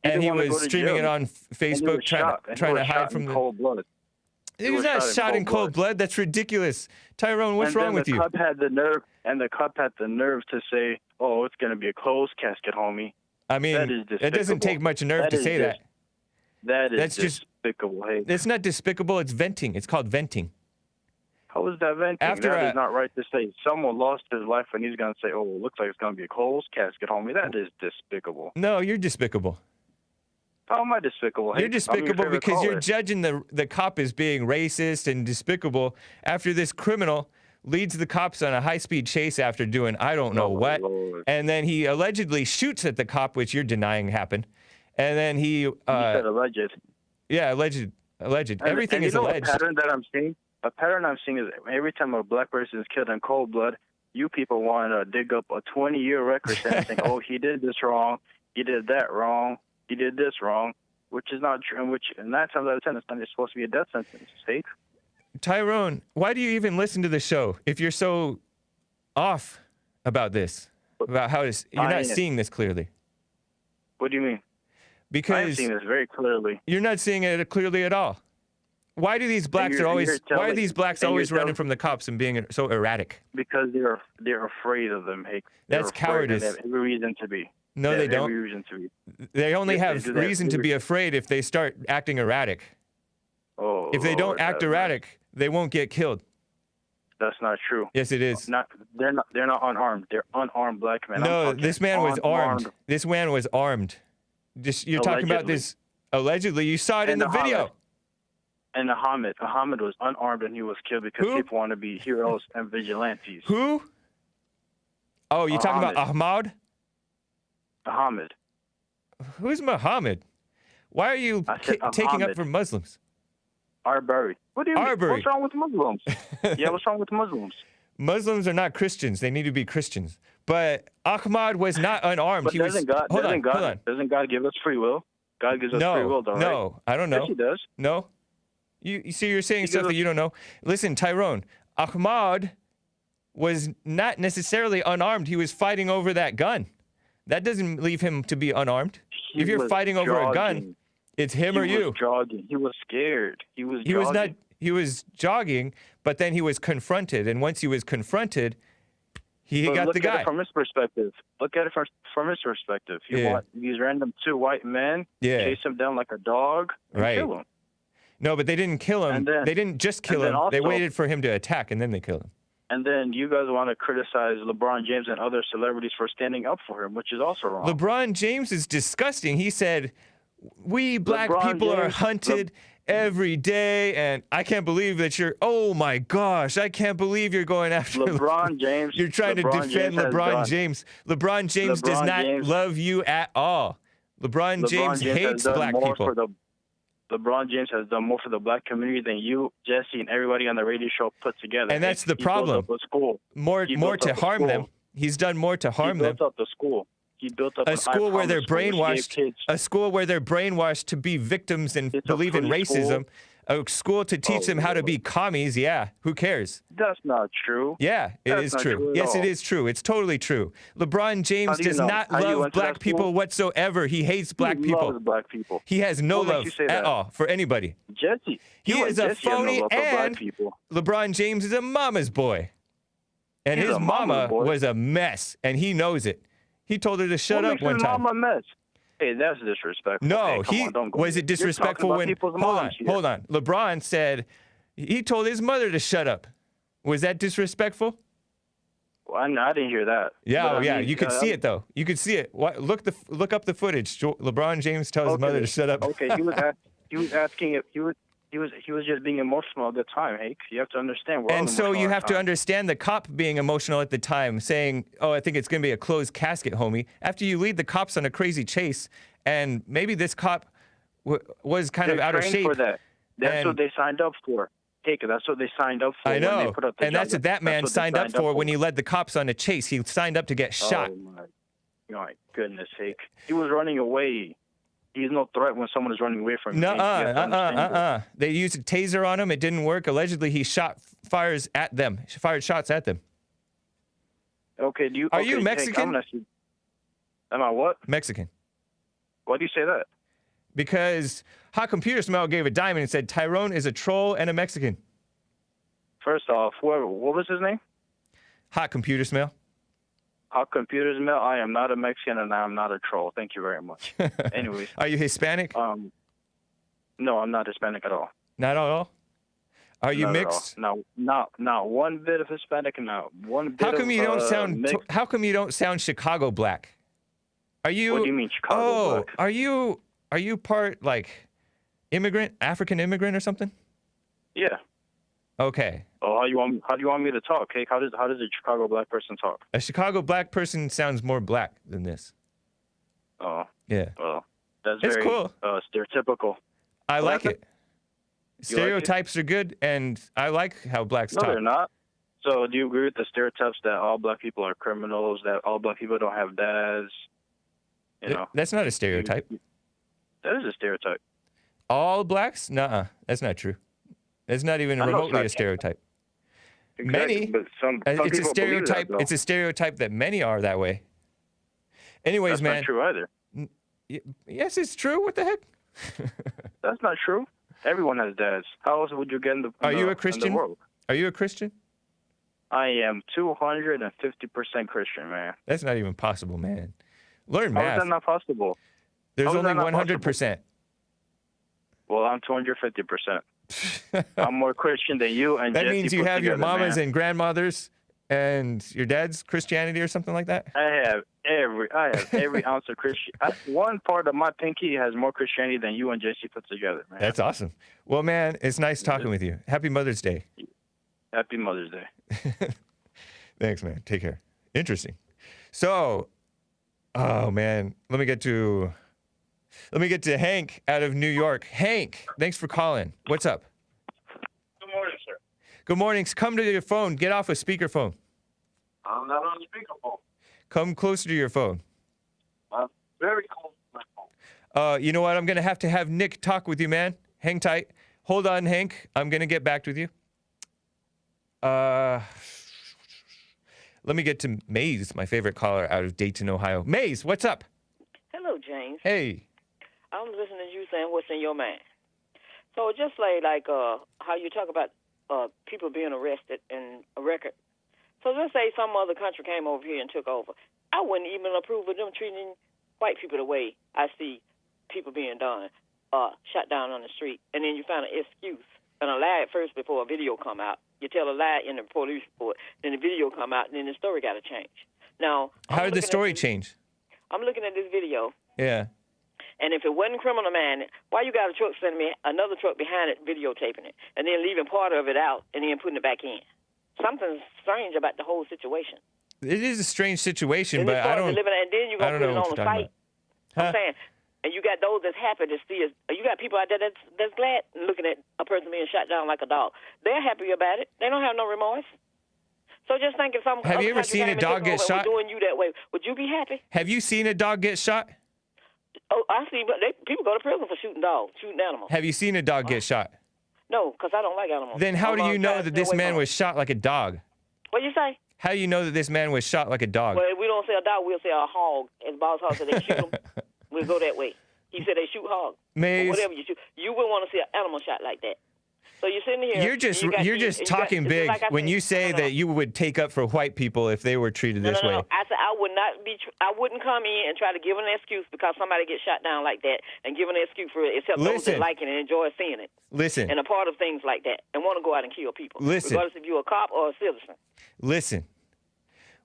and didn't he wanna go was to streaming it jail. on And he Facebook, was trying shot, and he to was hide shot from in the. cold blood. He was not shot in cold blood. That's ridiculous. Tyrone, what's And wrong then with the you? cop had the nerve, to say, "Oh, it's gonna be a closed casket, homie." I mean, that is it doesn't take despicable. much nerve to That say is that. That is That's just- despicable, Hake. It's not despicable. It's venting. It's called venting. How is that venting? After That a- is not right to say. Someone lost his life, and he's gonna say, "Oh, it looks like it's gonna be a closed casket, homie." That is despicable. No, you're despicable. How am I despicable? You're Hake? I'm your despicable favorite because you're caller. judging the cop as being racist and despicable after this criminal leads the cops on a high-speed chase after doing I don't know Oh, my what. Lord. And then he allegedly shoots at the cop, which you're denying happened. And then he, You said alleged. yeah, alleged. Everything and is you know alleged. A pattern that I'm seeing. A pattern I'm seeing is every time a black person is killed in cold blood, you people want to dig up a 20-year record saying, "Oh, he did this wrong, he did that wrong, he did this wrong," which is not true. And 9 times out of 10, it's not supposed to be a death sentence. Safe. Tyrone, why do you even listen to the show if you're so off about this? About how you're not seeing this clearly? What do you mean? I'm Because seeing this very clearly. you're not seeing it clearly at all. Why do these blacks you're always? Why are telling- these blacks and you're always running telling- from the cops and being so erratic? Because they're afraid of them, Hake. They're That's afraid, and cowardice. They have every reason to be. No, they have don't. Every reason to be. They only Yes, they have do. They have reason to every- be afraid if they start acting erratic. Oh. If they don't Lord, act have mercy. erratic, they won't get killed. That's not true. Yes, it is. They're not unarmed. They're unarmed black men. I'm No, talking this man was armed. unarmed. This man was armed. Just you're talking about Allegedly. this allegedly. You saw it in And the video. And Ahmaud was unarmed and he was killed because Who? people want to be heroes and vigilantes. Who? Oh, you talking about Ahmaud? Ahmaud. Who's Muhammad? Why are you I said taking up Ahmaud. for Muslims? Arbery. What do you mean? Arbery. What's wrong with Muslims? Yeah, what's wrong with Muslims? Muslims are not Christians. They need to be Christians. But Ahmaud was not unarmed. But He was. doesn't God Hold on. doesn't God give us free will? God gives us free will, though, right? No, I don't know. Yes, he does. No. You see, you're saying He stuff gives that you don't know. Listen, Tyrone, Ahmaud was not necessarily unarmed. He was fighting over that gun. That doesn't leave him to be unarmed. He If you're was fighting over a gun, jogging. it's him or He you. was jogging. He was scared. He was He was not. jogging. He was jogging, but then he was confronted, and once he was confronted, he But got look the at guy. it from his perspective. Look at it from his perspective. You Yeah. want these random 2 white men Yeah. chase him down like a dog and Right. kill him. No, but they didn't kill him. And then- They didn't just kill and him. then They also- waited for him to attack, and then they killed him. And then you guys want to criticize LeBron James and other celebrities for standing up for him, which is also wrong. LeBron James is disgusting. He said, "We black LeBron people are James- hunted every day," and I can't believe that you're. Oh my gosh, I can't believe you're going after LeBron James. You're trying to LeBron defend James has LeBron done- James. LeBron James does LeBron not James- love you at all. LeBron James has hates done black more people. for the. LeBron James has done more for the black community than you, Jesse, and everybody on the radio show put together. And that's the He problem. built up a school. More He more built to up a harm them. school. He's done more to harm He them. built up the school. He built up A an school where they're I-Promise school, which gave brainwashed. kids- A school where they're brainwashed to be victims and It's a believe in free school. racism. a school to teach them how to be commies. Yeah, who cares? That's not true. Yeah, it That's is not true. true at Yes, it all. is true. It's totally true. LeBron James do you does know? not How you love went to black that people school? whatsoever. He hates black He people. loves black people. He has no What makes love you say at that? all for anybody. Jesse. He you is and a Jesse have no phony, love for black and people. LeBron James is a mama's boy. And He's his a mama's mama boy. was a mess, and he knows it. He told her to shut What up makes one his time. mama a mess? Hey, that's disrespectful. No, hey, come he on, don't go was there. it disrespectful You're talking about when people's hold on, moms here. hold on. LeBron said he told his mother to shut up. Was that disrespectful? Well, I didn't hear that. Yeah, But, oh, I yeah, mean, you could see it though. You could see it. Look up the footage. LeBron James tells his mother to shut up. Okay, he was asking if he was just being emotional at the time. Hey, you have to understand. We're all And so emotional you at have to times. understand the cop being emotional at the time, saying, "Oh, I think it's going to be a closed casket, homie." After you lead the cops on a crazy chase, and maybe this cop was kind They're of out of trained shape. for that. That's and- what they signed up for. Hey, that's what they signed up for. I When they know, put up the and that's jogger. what that man what they signed up for when he led the cops on a chase. He signed up to get shot. Oh my goodness sake! He was running away. He's no threat when someone is running away from you. You have to understand that. They used a taser on him. It didn't work. Allegedly, he fired shots at them. Okay, Are you Hey, Mexican? I'm gonna ask you. Am I what? Mexican. Why do you say that? Because Hot Computer Smell gave a diamond and said Tyrone is a troll and a Mexican. First off, what was his name? Hot Computer Smell. How computers mail. I am not a Mexican and I am not a troll. Thank you very much. Anyways, Are you Hispanic? no, I'm not Hispanic at all. Not at all. Are you Not at mixed? all. No, not one bit of Hispanic and not one bit How come of you don't sound? mixed. How come you don't sound Chicago black? Are you? What do you mean Chicago Oh, black? are you part like immigrant, African immigrant or something? Yeah. Okay. Oh, how do you want me to talk? Hey, how does a Chicago black person talk? A Chicago black person sounds more black than this. Oh, Yeah. well, that's It's very cool. Stereotypical. I like happened? it. Stereotypes are good, and I like how blacks No, talk. they're not. So, do you agree with the stereotypes that all black people are criminals, that all black people don't have dads? You know, That's not a stereotype. that is a stereotype. All blacks? Nuh-uh. That's not true. That's not even I know it's remotely not. a stereotype. Exactly, Many. but some It's a people believe stereotype. That, though. It's a stereotype that many are that way. Anyways, That's man. not true either. Yes, it's true. What the heck? That's not true. Everyone has dads. How else would you get in the Are you a in Christian? the world? Are you a Christian? I am 250% Christian, man. That's not even possible, man. Learn How is math. that not possible? There's how is only that not 100%. Well, I'm 250%. I'm more Christian than you and That Jesse means you put have your together, mamas man. and grandmothers and your dad's Christianity or something like that? I have every ounce of Christian. One part of my pinky has more Christianity than you and Jesse put together, man. That's awesome. Well, man, it's nice talking with you. Happy Mother's Day. Happy Mother's Day. Thanks, man. Take care. Interesting. So, oh man, let me get to Hank out of New York. Hank, thanks for calling. What's up? Good morning, sir. Good morning. Come to your phone. Get off a speakerphone. I'm not on speakerphone. Come closer to your phone. I'm very close to my phone. You know what? I'm gonna have Nick talk with you, man. Hang tight. Hold on, Hank. I'm gonna get back with you. Let me get to Maze, my favorite caller out of Dayton, Ohio. Maze, what's up? Hello, James. Hey. I'm listening to you saying what's in your mind. So just like how you talk about people being arrested and a record. So let's say some other country came over here and took over. I wouldn't even approve of them treating white people the way I see people being done, shot down on the street. And then you find an excuse and a lie at first before a video come out. You tell a lie in the police report, then the video come out, and then the story got to change. Now, How did the story change? I'm looking at this video. Yeah. And if it wasn't criminal minded, why you got a truck sending me another truck behind it videotaping it and then leaving part of it out and then putting it back in? Something's strange about the whole situation. It is a strange situation, And but I don't. and then you're I going don't to put know it what on you're the talking site. about. I'm saying, and you got those that's happy to see us. You got people out there that's glad looking at a person being shot down like a dog. They're happy about it. They don't have no remorse. So just think if some Have you other ever country seen a came and dog took get over and shot? was doing you that way, would you be happy? Have you seen a dog get shot? Oh, I see, but people go to prison for shooting dogs, shooting animals. Have you seen a dog get shot? No, because I don't like animals. Then how do you know that this man was? was shot like a dog? What you say? How do you know that this man was shot like a dog? Well, if we don't say a dog, we'll say a hog. As Boss Hog said, they shoot them. We'll go that way. He said they shoot hogs. Maze. Or whatever you shoot. You wouldn't want to see an animal shot like that. So you're sitting here. You're just talking big when you say that you would take up for white people if they were treated this way. No. I said I would not be. I wouldn't come in and try to give an excuse because somebody gets shot down like that and give an excuse for it, except those that like it and enjoy seeing it. Listen. And a part of things like that and want to go out and kill people. Listen. Regardless if you're a cop or a citizen. Listen.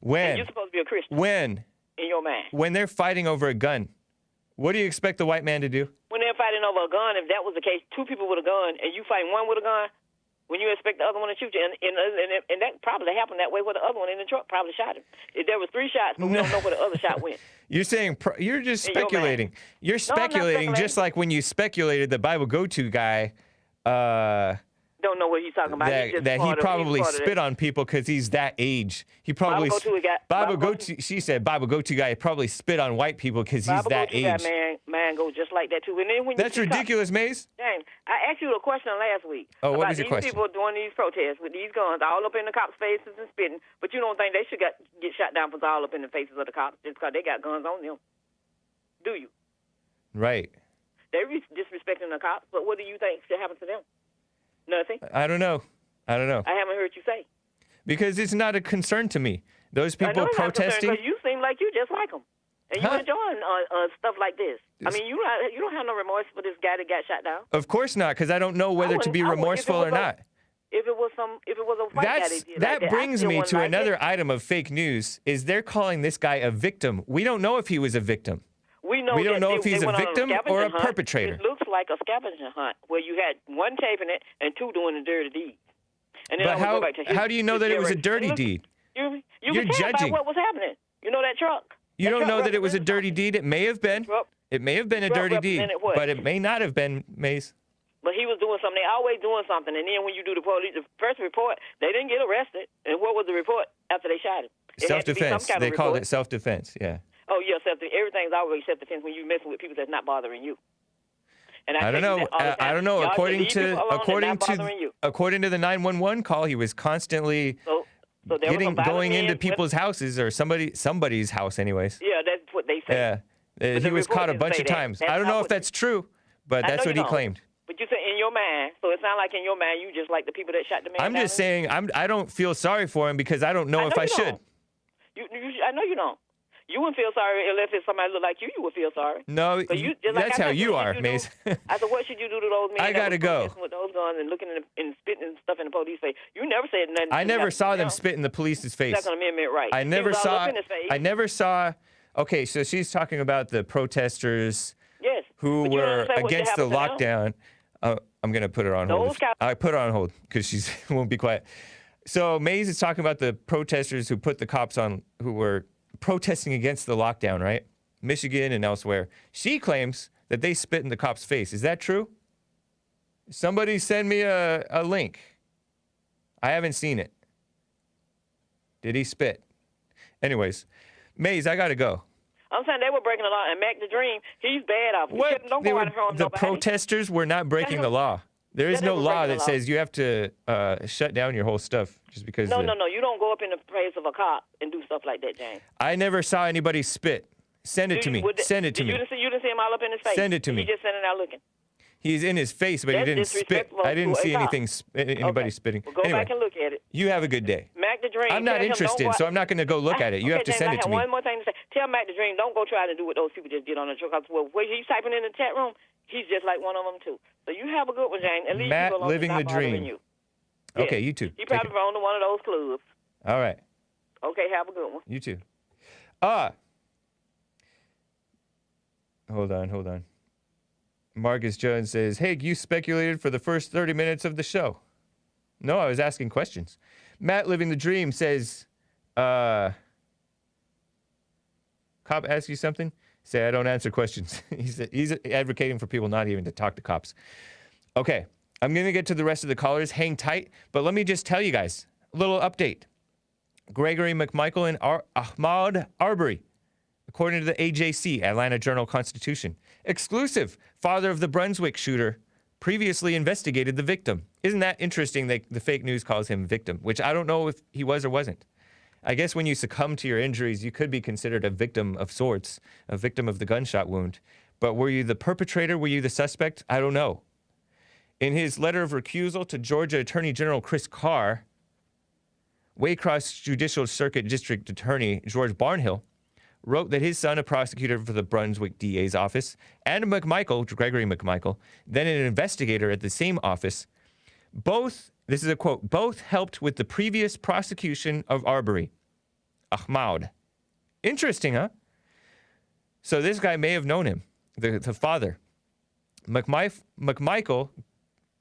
And you're supposed to be a Christian. In your mind. When they're fighting over a gun, what do you expect the white man to do? When they're fighting over a gun, if that was the case, two people with a gun and you fighting one with a gun, when you expect the other one to shoot you, and that probably happened that way where the other one in the truck probably shot him. If there was 3 shots, but we don't know where the other shot went. You're saying you're just speculating. You're speculating just like when you speculated the Bible go-to guy. Don't know what he's talking about. That he probably spit on people because he's that age. He probably She said Bible go-to guy probably spit on white people because he's that age. Man, go just like that too. And then when that's ridiculous, Maze. James, I asked you a question last week. Oh, what about was your these question? People doing these protests with these guns all up in the cops' faces and spitting, but you don't think they should get shot down for all up in the faces of the cops just because they got guns on them? Do you? Right. They're disrespecting the cops, but what do you think should happen to them? Nothing. I don't know. I haven't heard you say. Because it's not a concern to me. Those people protesting. Because you seem like you just like them, and you enjoying stuff like this. I mean, you don't have no remorse for this guy that got shot down. Of course not, because I don't know whether to be remorseful or not. If it was a white guy that did that brings me to another item of fake news. Is they're calling this guy a victim? We don't know if he was a victim. We don't know if he's a victim or a perpetrator. It looks like a scavenger hunt where you had 1 taping it and 2 doing the dirty deed. And then but how do you know that it was a dirty deed? You're judging. By what was happening. You know that truck. You don't know that it was a dirty deed. It may have been. It may have been a dirty deed, but it may not have been, Maze. But he was doing something. They always doing something. And then when you do the first report, they didn't get arrested. And what was the report after they shot him? Self-defense. They called it self-defense, yeah. Oh, yeah, everything's always self-defense when you're messing with people that's not bothering you. And I don't know. I don't know. According to the 911 call, he was constantly going into people's houses or somebody's house, anyways. Yeah, that's what they say. Yeah, he was caught a bunch of times. I don't know if that's true, but that's what he claimed. But you said in your mind, so it sounds like in your mind you just like the people that shot the man. I'm just saying I don't feel sorry for him because I don't know if I should. I know you don't. You wouldn't feel sorry unless it's somebody look like you. You would feel sorry. No, that's how you are, Maze. I said, what should you do to those men? I gotta go. With those guns and looking and spitting and stuff in the police face. You never said nothing. I never saw them spit in the police's face. Second Amendment right. I never saw. Okay, so she's talking about the protesters. Yes. Who were against the lockdown. I'm gonna put her on hold. I put her on hold because she won't be quiet. So Maze is talking about the protesters who put the cops on, who were protesting against the lockdown, right? Michigan and elsewhere. She claims that they spit in the cop's face. Is that true? Somebody send me a link. I haven't seen it. Did he spit? Anyways, Maze, I gotta go. I'm saying they were breaking the law, and Mac the Dream, he's bad off. What? Don't go out in front of the protesters were not breaking the law. There is no law that says you have to shut down your whole stuff just because. No. You don't go up in the face of a cop and do stuff like that, James. I never saw anybody spit. Send it to me. Send it to me. You didn't see him all up in his face. Send it to me. He just sitting there looking. He's in his face, but he didn't spit. I didn't see anybody spitting. Well, go back and look at it. You have a good day. Mac the Dream. I'm not interested, so I'm not going to go look at it. You have to send it to me. One more thing to say. Tell Mac the Dream, don't go try to do what those people just did on the truck. Well, when he's typing in the chat room, he's just like one of them too. So you have a good one, Jane. At least Matt people living the dream. You. Okay, you too. He probably belonged to one of those clubs. All right. Okay, have a good one. You too. Hold on. Marcus Jones says, "Hey, you speculated for the first 30 minutes of the show." No, I was asking questions. Matt living the dream says, "Cop asks you something? Say I don't answer questions." He's advocating for people not even to talk to cops. Okay, I'm going to get to the rest of the callers. Hang tight. But let me just tell you guys a little update. Gregory McMichael and Ahmaud Arbery, according to the AJC, Atlanta Journal-Constitution. Exclusive. Father of the Brunswick shooter previously investigated the victim. Isn't that interesting that the fake news calls him victim, which I don't know if he was or wasn't. I guess when you succumb to your injuries, you could be considered a victim of sorts, a victim of the gunshot wound. But were you the perpetrator? Were you the suspect? I don't know. In his letter of recusal to Georgia Attorney General Chris Carr, Waycross Judicial Circuit District Attorney George Barnhill wrote that his son, a prosecutor for the Brunswick DA's office, and McMichael, Gregory McMichael, then an investigator at the same office, both, this is a quote, both helped with the previous prosecution of Arbery. Ahmaud. Interesting, huh? So this guy may have known him, the father. McMichael,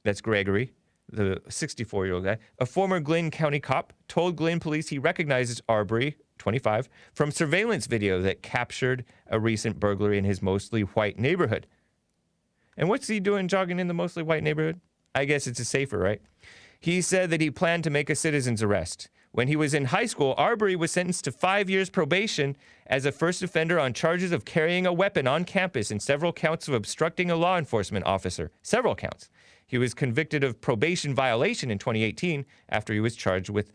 that's Gregory, the 64-year-old guy, a former Glynn County cop, told Glynn police he recognizes Arbery, 25, from surveillance video that captured a recent burglary in his mostly white neighborhood. And what's he doing jogging in the mostly white neighborhood? I guess it's a safer, right? He said that he planned to make a citizen's arrest. When he was in high school, Arbery was sentenced to 5 years probation as a first offender on charges of carrying a weapon on campus and several counts of obstructing a law enforcement officer. Several counts. He was convicted of probation violation in 2018 after he was charged with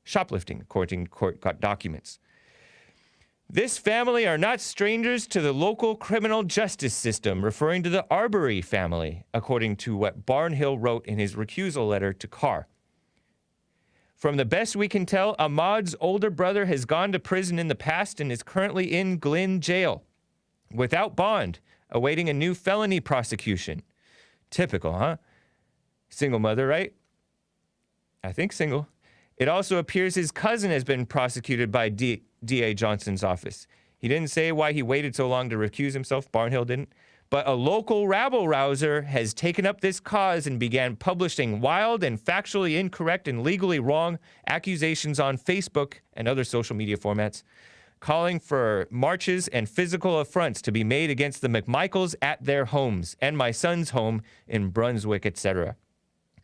shoplifting, according to court documents. This family are not strangers to the local criminal justice system, referring to the Arbery family, according to what Barnhill wrote in his recusal letter to Carr. From the best we can tell, Ahmaud's older brother has gone to prison in the past and is currently in Glynn jail, without bond, awaiting a new felony prosecution. Typical, huh? Single mother, right? I think single. It also appears his cousin has been prosecuted by D.A. Johnson's office. He didn't say why he waited so long to recuse himself. Barnhill didn't. But a local rabble-rouser has taken up this cause and began publishing wild and factually incorrect and legally wrong accusations on Facebook and other social media formats, calling for marches and physical affronts to be made against the McMichaels at their homes and my son's home in Brunswick, etc.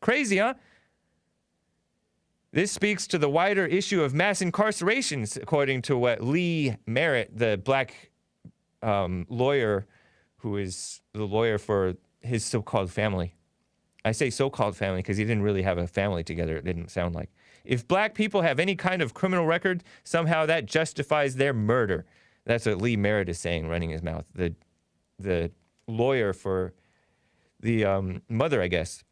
Crazy, huh? This speaks to the wider issue of mass incarcerations, according to what Lee Merritt, the black lawyer who is the lawyer for his so-called family. I say so-called family because he didn't really have a family together, it didn't sound like. If black people have any kind of criminal record, somehow that justifies their murder. That's what Lee Merritt is saying, running his mouth. The lawyer for the mother, I guess.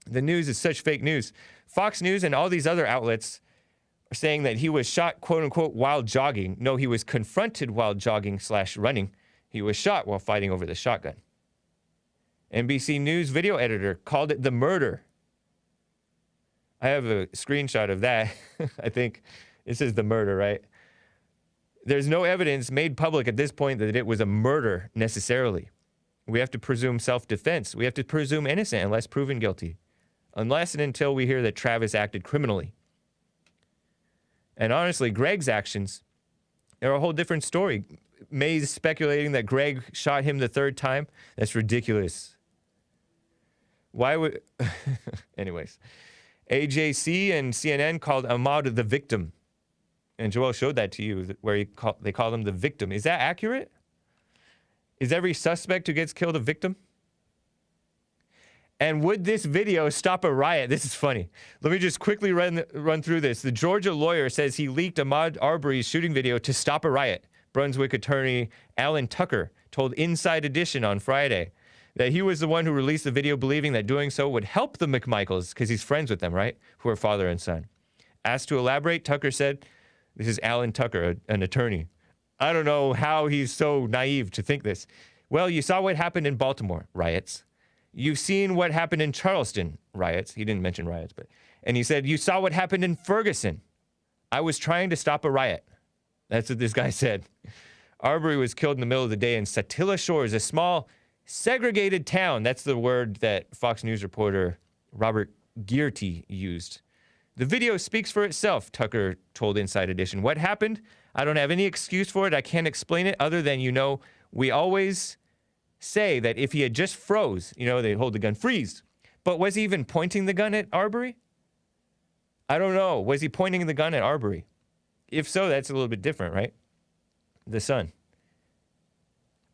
The news is such fake news. Fox News and all these other outlets are saying that he was shot, quote-unquote, while jogging. No, he was confronted while jogging/running. He was shot while fighting over the shotgun. NBC News video editor called it the murder. I have a screenshot of that. I think this is the murder, right? There's no evidence made public at this point that it was a murder necessarily. We have to presume self-defense. We have to presume innocent unless proven guilty. Unless and until we hear that Travis acted criminally. And honestly, Greg's actions are a whole different story. May's speculating that Greg shot him the third time. That's ridiculous. Why would... Anyways. AJC and CNN called Ahmaud the victim. And Joel showed that to you, where they called him the victim. Is that accurate? Is every suspect who gets killed a victim? And would this video stop a riot? This is funny. Let me just quickly run through this. The Georgia lawyer says he leaked Ahmaud Arbery's shooting video to stop a riot. Brunswick attorney Alan Tucker told Inside Edition on Friday that he was the one who released the video, believing that doing so would help the McMichaels, because he's friends with them, right? Who are father and son. Asked to elaborate, Tucker said, this is Alan Tucker, an attorney. I don't know how he's so naive to think this. Well, you saw what happened in Baltimore, riots. You've seen what happened in Charleston, riots. He didn't mention riots, but... And he said, you saw what happened in Ferguson. I was trying to stop a riot. That's what this guy said. Arbery was killed in the middle of the day in Satilla Shores, a small, segregated town. That's the word that Fox News reporter Robert Gearty used. The video speaks for itself, Tucker told Inside Edition. What happened? I don't have any excuse for it. I can't explain it other than, we always say that if he had just froze, they hold the gun, freeze. But was he even pointing the gun at Arbery? I don't know. Was he pointing the gun at Arbery? If so, that's a little bit different, right? The son.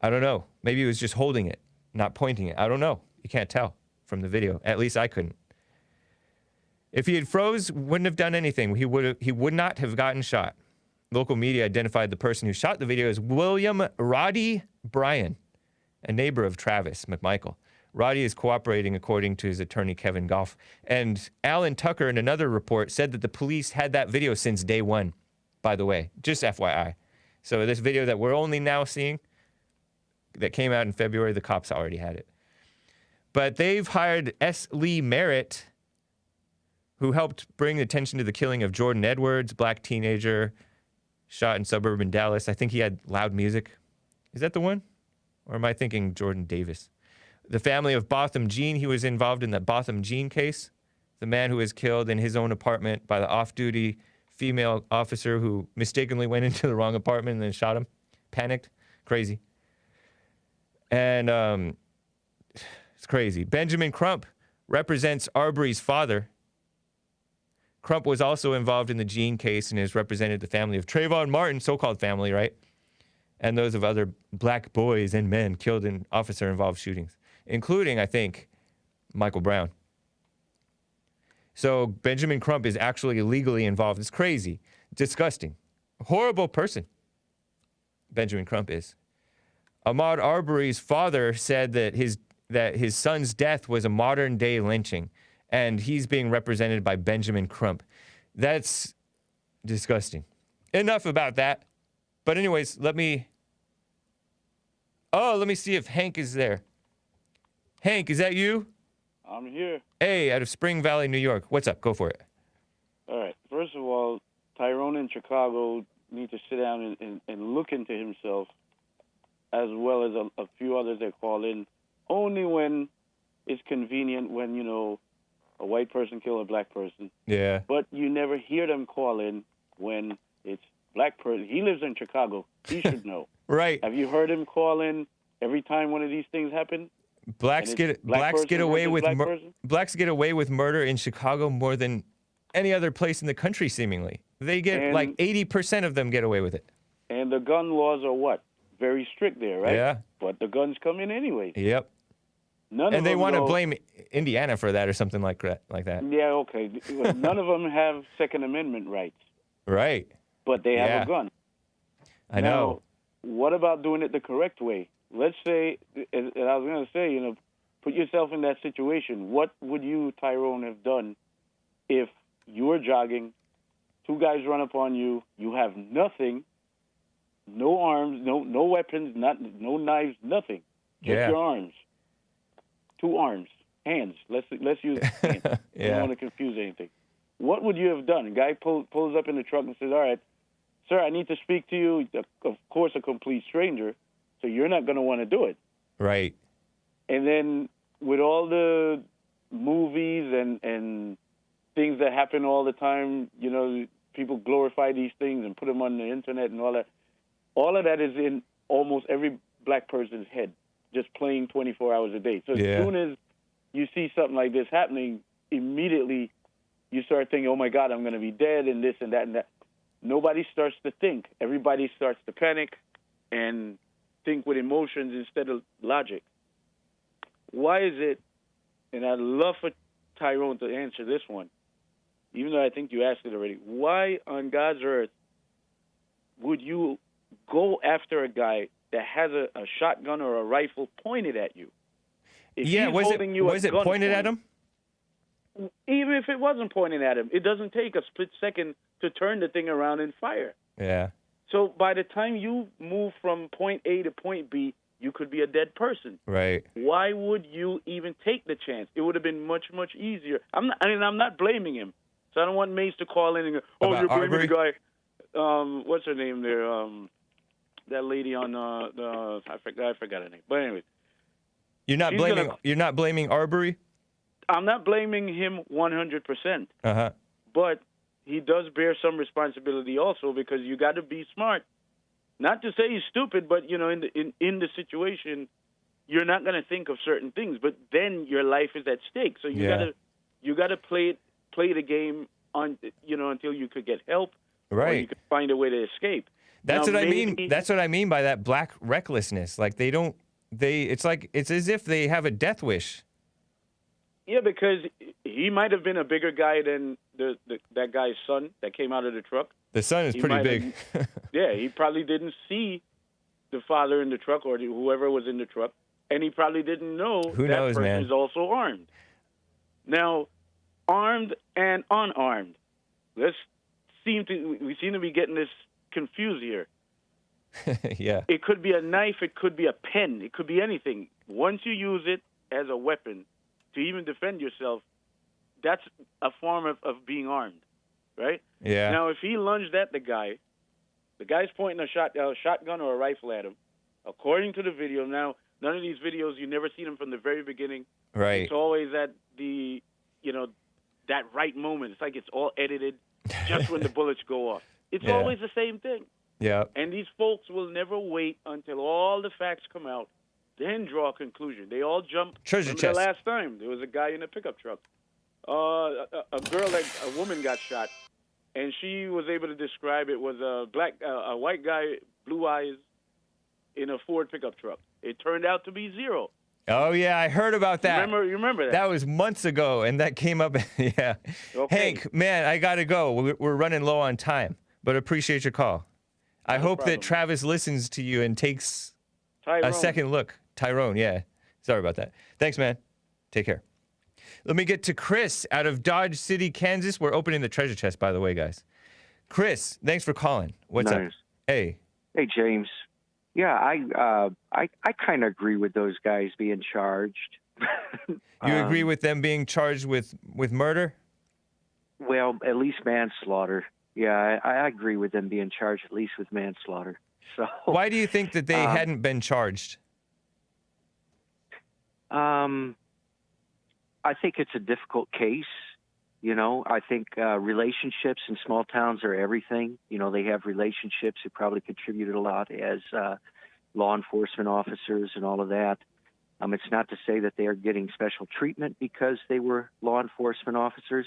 I don't know. Maybe he was just holding it, not pointing it. I don't know. You can't tell. from the video. At least I couldn't. If he had froze, wouldn't have done anything. He would not have gotten shot. Local media identified the person who shot the video as William Roddy Bryan, a neighbor of Travis McMichael. Roddy is cooperating according to his attorney, Kevin Goff. And Alan Tucker, in another report, said that the police had that video since day one, by the way, just FYI. So this video that we're only now seeing, that came out in February, the cops already had it. But they've hired S. Lee Merritt, who helped bring attention to the killing of Jordan Edwards, black teenager, shot in suburban Dallas. I think he had loud music. Is that the one? Or am I thinking Jordan Davis? The family of Botham Jean, he was involved in the Botham Jean case. The man who was killed in his own apartment by the off-duty female officer who mistakenly went into the wrong apartment and then shot him. Panicked. Crazy. And it's crazy. Benjamin Crump represents Arbery's father. Crump was also involved in the Jean case and has represented the family of Trayvon Martin, so-called family, right? And those of other black boys and men killed in officer-involved shootings, including, I think, Michael Brown. So Benjamin Crump is actually legally involved. It's crazy. Disgusting. Horrible person. Benjamin Crump is. Ahmaud Arbery's father said that his son's death was a modern-day lynching, and he's being represented by Benjamin Crump. That's disgusting. Enough about that. But anyways, let me see if Hank is there. Hank, is that you? I'm here. Hey, out of Spring Valley, New York. What's up? Go for it. All right. First of all, Tyrone in Chicago needs to sit down and look into himself, as well as a few others that call in, only when it's convenient, when, a white person kill a black person. Yeah. But you never hear them call in when it's black person. He lives in Chicago. He should know. Right. Have you heard him call in every time one of these things happen? Blacks get away with murder in Chicago more than any other place in the country, seemingly. They get like 80% of them get away with it. And the gun laws are what? Very strict there, right? Yeah. But the guns come in anyway. Yep. And they want to blame Indiana for that or something like that. Yeah, okay. None of them have Second Amendment rights. Right. But they have a gun. I know. What about doing it the correct way? Let's say, and I was going to say, put yourself in that situation. What would you, Tyrone, have done if you were jogging, two guys run up on you, you have nothing, no arms, no weapons, no knives, nothing, just your arms, two arms, hands. Let's use hands. I don't want to confuse anything. What would you have done? A guy pulls up in the truck and says, "All right, sir, I need to speak to you." Of course, a complete stranger. So you're not going to want to do it. Right. And then with all the movies and things that happen all the time, people glorify these things and put them on the internet and all that. All of that is in almost every black person's head, just playing 24 hours a day. So as soon as you see something like this happening, immediately you start thinking, oh, my God, I'm going to be dead and this and that and that. Nobody starts to think. Everybody starts to panic and think with emotions instead of logic. Why is it, and I'd love for Tyrone to answer this one, even though I think you asked it already, why on God's earth would you go after a guy that has a shotgun or a rifle pointed at you? If was it pointed at him? Even if it wasn't pointed at him, it doesn't take a split second to turn the thing around and fire. Yeah. So by the time you move from point A to point B, you could be a dead person. Right. Why would you even take the chance? It would have been much, much easier. I'm not blaming him. So I don't want Mace to call in and go, "Oh, you're blaming the guy." What's her name there? That lady on I forgot her name. But anyway, you're not blaming Arbery. I'm not blaming him 100%. Uh-huh. But he does bear some responsibility also, because you got to be smart. Not to say he's stupid, but in the situation, you're not going to think of certain things. But then your life is at stake, so you got to play the game on until you could get help, right? Or you could find a way to escape. That's what I mean. That's what I mean by that black recklessness. Like it's as if they have a death wish. Yeah, because he might have been a bigger guy than that guy's son that came out of the truck. The son is He pretty might big. Yeah, he probably didn't see the father in the truck or whoever was in the truck, and he probably didn't know Who that knows, person man? is also armed. Now, armed and unarmed. We seem to be getting this confused here. Yeah. It could be a knife, it could be a pen, it could be anything. Once you use it as a weapon to even defend yourself, that's a form of being armed, right? Yeah. Now, if he lunged at the guy's pointing a shotgun or a rifle at him. According to the video, now, none of these videos, you never see them from the very beginning. Right. It's always at the, that right moment. It's like it's all edited just when the bullets go off. It's Yeah. always the same thing. Yeah. And these folks will never wait until all the facts come out, then draw a conclusion. They all jump. Treasure Remember chest. the last time there was a guy in a pickup truck. A woman got shot, and she was able to describe it was a white guy, blue eyes, in a Ford pickup truck. It turned out to be zero. Oh, yeah, I heard about that. You remember that? That was months ago, and that came up. Yeah. Okay. Hank, man, I got to go. We're running low on time, but appreciate your call. I hope problem. that Travis listens to you and takes Tyrone. a second look. Tyrone, yeah. Sorry about that. Thanks, man. Take care. Let me get to Chris out of Dodge City, Kansas. We're opening the treasure chest, by the way, guys. Chris, thanks for calling. What's up? Hey. Hey, James. Yeah, I kind of agree with those guys being charged. You agree with them being charged with murder? Well, at least manslaughter. Yeah, I agree with them being charged at least with manslaughter. So Why do you think that they hadn't been charged? I think it's a difficult case. I think relationships in small towns are everything. They have relationships who probably contributed a lot as law enforcement officers and all of that. It's not to say that they are getting special treatment because they were law enforcement officers,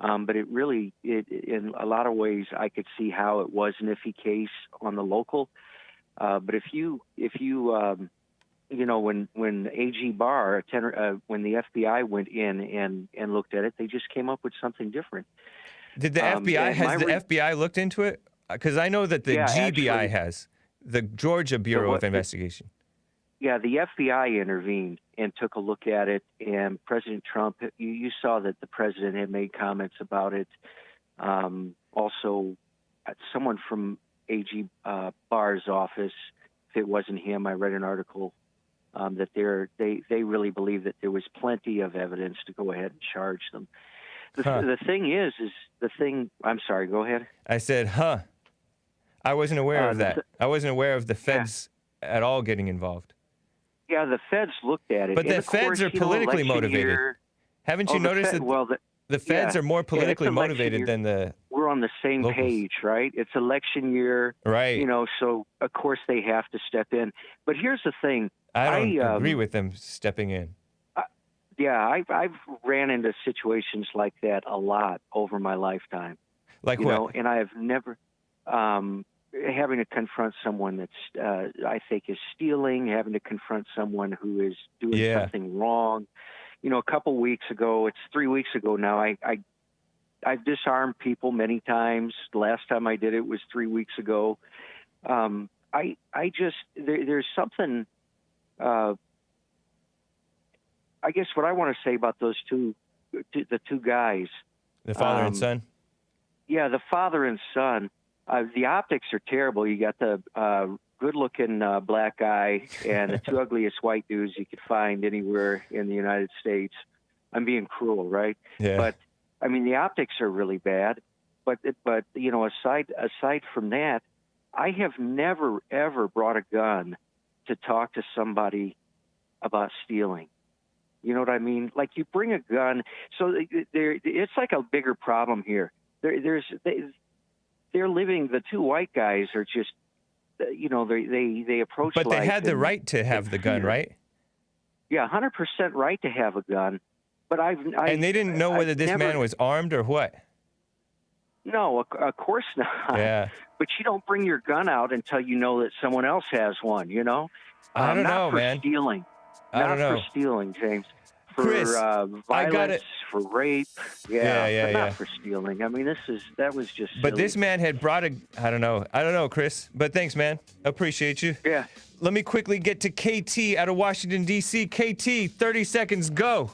but it really, in a lot of ways, I could see how it was an iffy case on the local. But if you when AG Barr, when the FBI went in and looked at it, they just came up with something different. Did the FBI, has the FBI looked into it? Because I know that the GBI has, the Georgia Bureau of Investigation. Yeah, the FBI intervened and took a look at it, and President Trump, you saw that the president had made comments about it. Also, someone from AG Barr's office, if it wasn't him, I read an article that they really believe that there was plenty of evidence to go ahead and charge them. The thing is the thing. I'm sorry. Go ahead. I said, I wasn't aware of that. I wasn't aware of the feds at all getting involved. Yeah, the feds looked at it. But the feds are politically motivated. Haven't you noticed that the feds are more politically motivated than the We're on the same locals. page, right? It's election year. Right. So of course they have to step in. But here's the thing. I don't agree with them stepping in. I've ran into situations like that a lot over my lifetime. Like what? And I have never having to confront someone that's I think is stealing, having to confront someone who is doing something wrong. A couple weeks ago, it's 3 weeks ago now, I've disarmed people many times. The last time I did it was 3 weeks ago. There's something. I guess what I want to say about the two guys, The father and son. Yeah, the father and son. The optics are terrible. You got the good-looking black guy and the two ugliest white dudes you could find anywhere in the United States. I'm being cruel, right? Yeah. But I mean, the optics are really bad. But aside from that, I have never ever brought a gun to talk to somebody about stealing. You know what I mean? Like you bring a gun, so it's like a bigger problem here. They're living. The two white guys are just, they approach. But they had the right to have the gun, right? Yeah, 100% right to have a gun. But and they didn't know whether this man was armed or what. No, of course not. Yeah. But you don't bring your gun out until you know that someone else has one. I don't know, not for man. Stealing. I don't know. Not for stealing, James. for Chris, violence, for rape. Yeah, but not yeah. for stealing. I mean, that was just But silly. this man had brought I don't know, Chris. But thanks, man. Appreciate you. Yeah. Let me quickly get to KT out of Washington, D.C. KT, 30 seconds, go.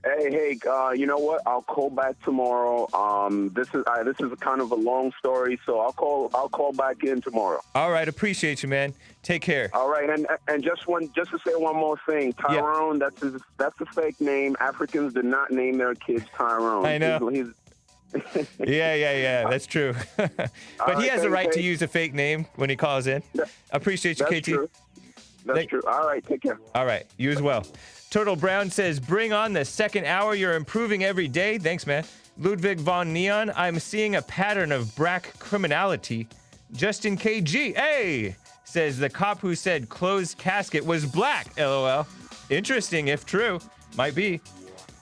Hey, you know what? I'll call back tomorrow. This is kind of a long story, so I'll call back in tomorrow. All right, appreciate you, man. Take care. All right, and just to say one more thing, Tyrone. Yeah. That's a fake name. Africans did not name their kids Tyrone. I know. He's Yeah. That's true. But he has a right to use a fake name when he calls in. Appreciate you, that's KT. True. That's true. All right, take care. All right, you as well. Turtle Brown says, bring on the second hour. You're improving every day. Thanks, man. Ludwig von Neon, I'm seeing a pattern of black criminality. Justin KG, hey, says the cop who said closed casket was black. LOL. Interesting, if true. Might be.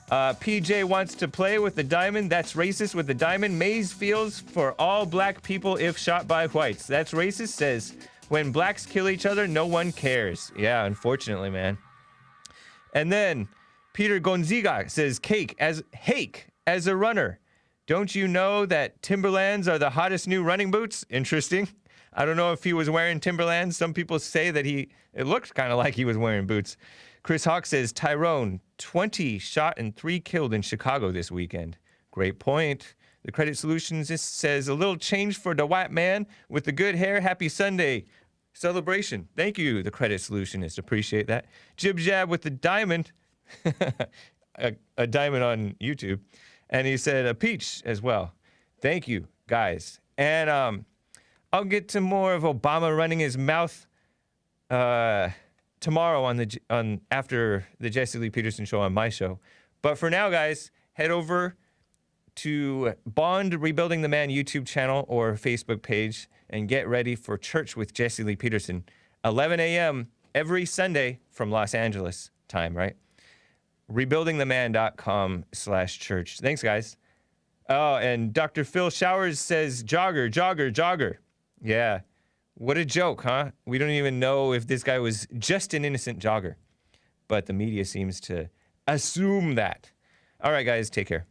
PJ wants to play with the diamond. That's racist with the diamond. Maze feels for all black people if shot by whites. That's racist, says, when blacks kill each other, no one cares. Yeah, unfortunately, man. And then Peter Gonziga says, Hake, as a runner, don't you know that Timberlands are the hottest new running boots? Interesting. I don't know if he was wearing Timberlands. Some people say that it looked kind of like he was wearing boots. Chris Hawk says, Tyrone, 20 shot and 3 killed in Chicago this weekend. Great point. The Credit Solutions says, a little change for the white man with the good hair. Happy Sunday celebration. Thank you, the Credit Solutionist. Appreciate that. Jib Jab with the diamond. a diamond on YouTube. And he said a peach as well. Thank you, guys. And I'll get to more of Obama running his mouth tomorrow on after the Jesse Lee Peterson show on my show. But for now, guys, head over to Bond Rebuilding the Man YouTube channel or Facebook page and get ready for Church with Jesse Lee Peterson, 11 a.m. every Sunday from Los Angeles time, right? rebuildingtheman.com/church. Thanks, guys. Oh, and Dr. Phil Showers says, jogger. Yeah. What a joke, huh? We don't even know if this guy was just an innocent jogger. But the media seems to assume that. All right, guys, take care.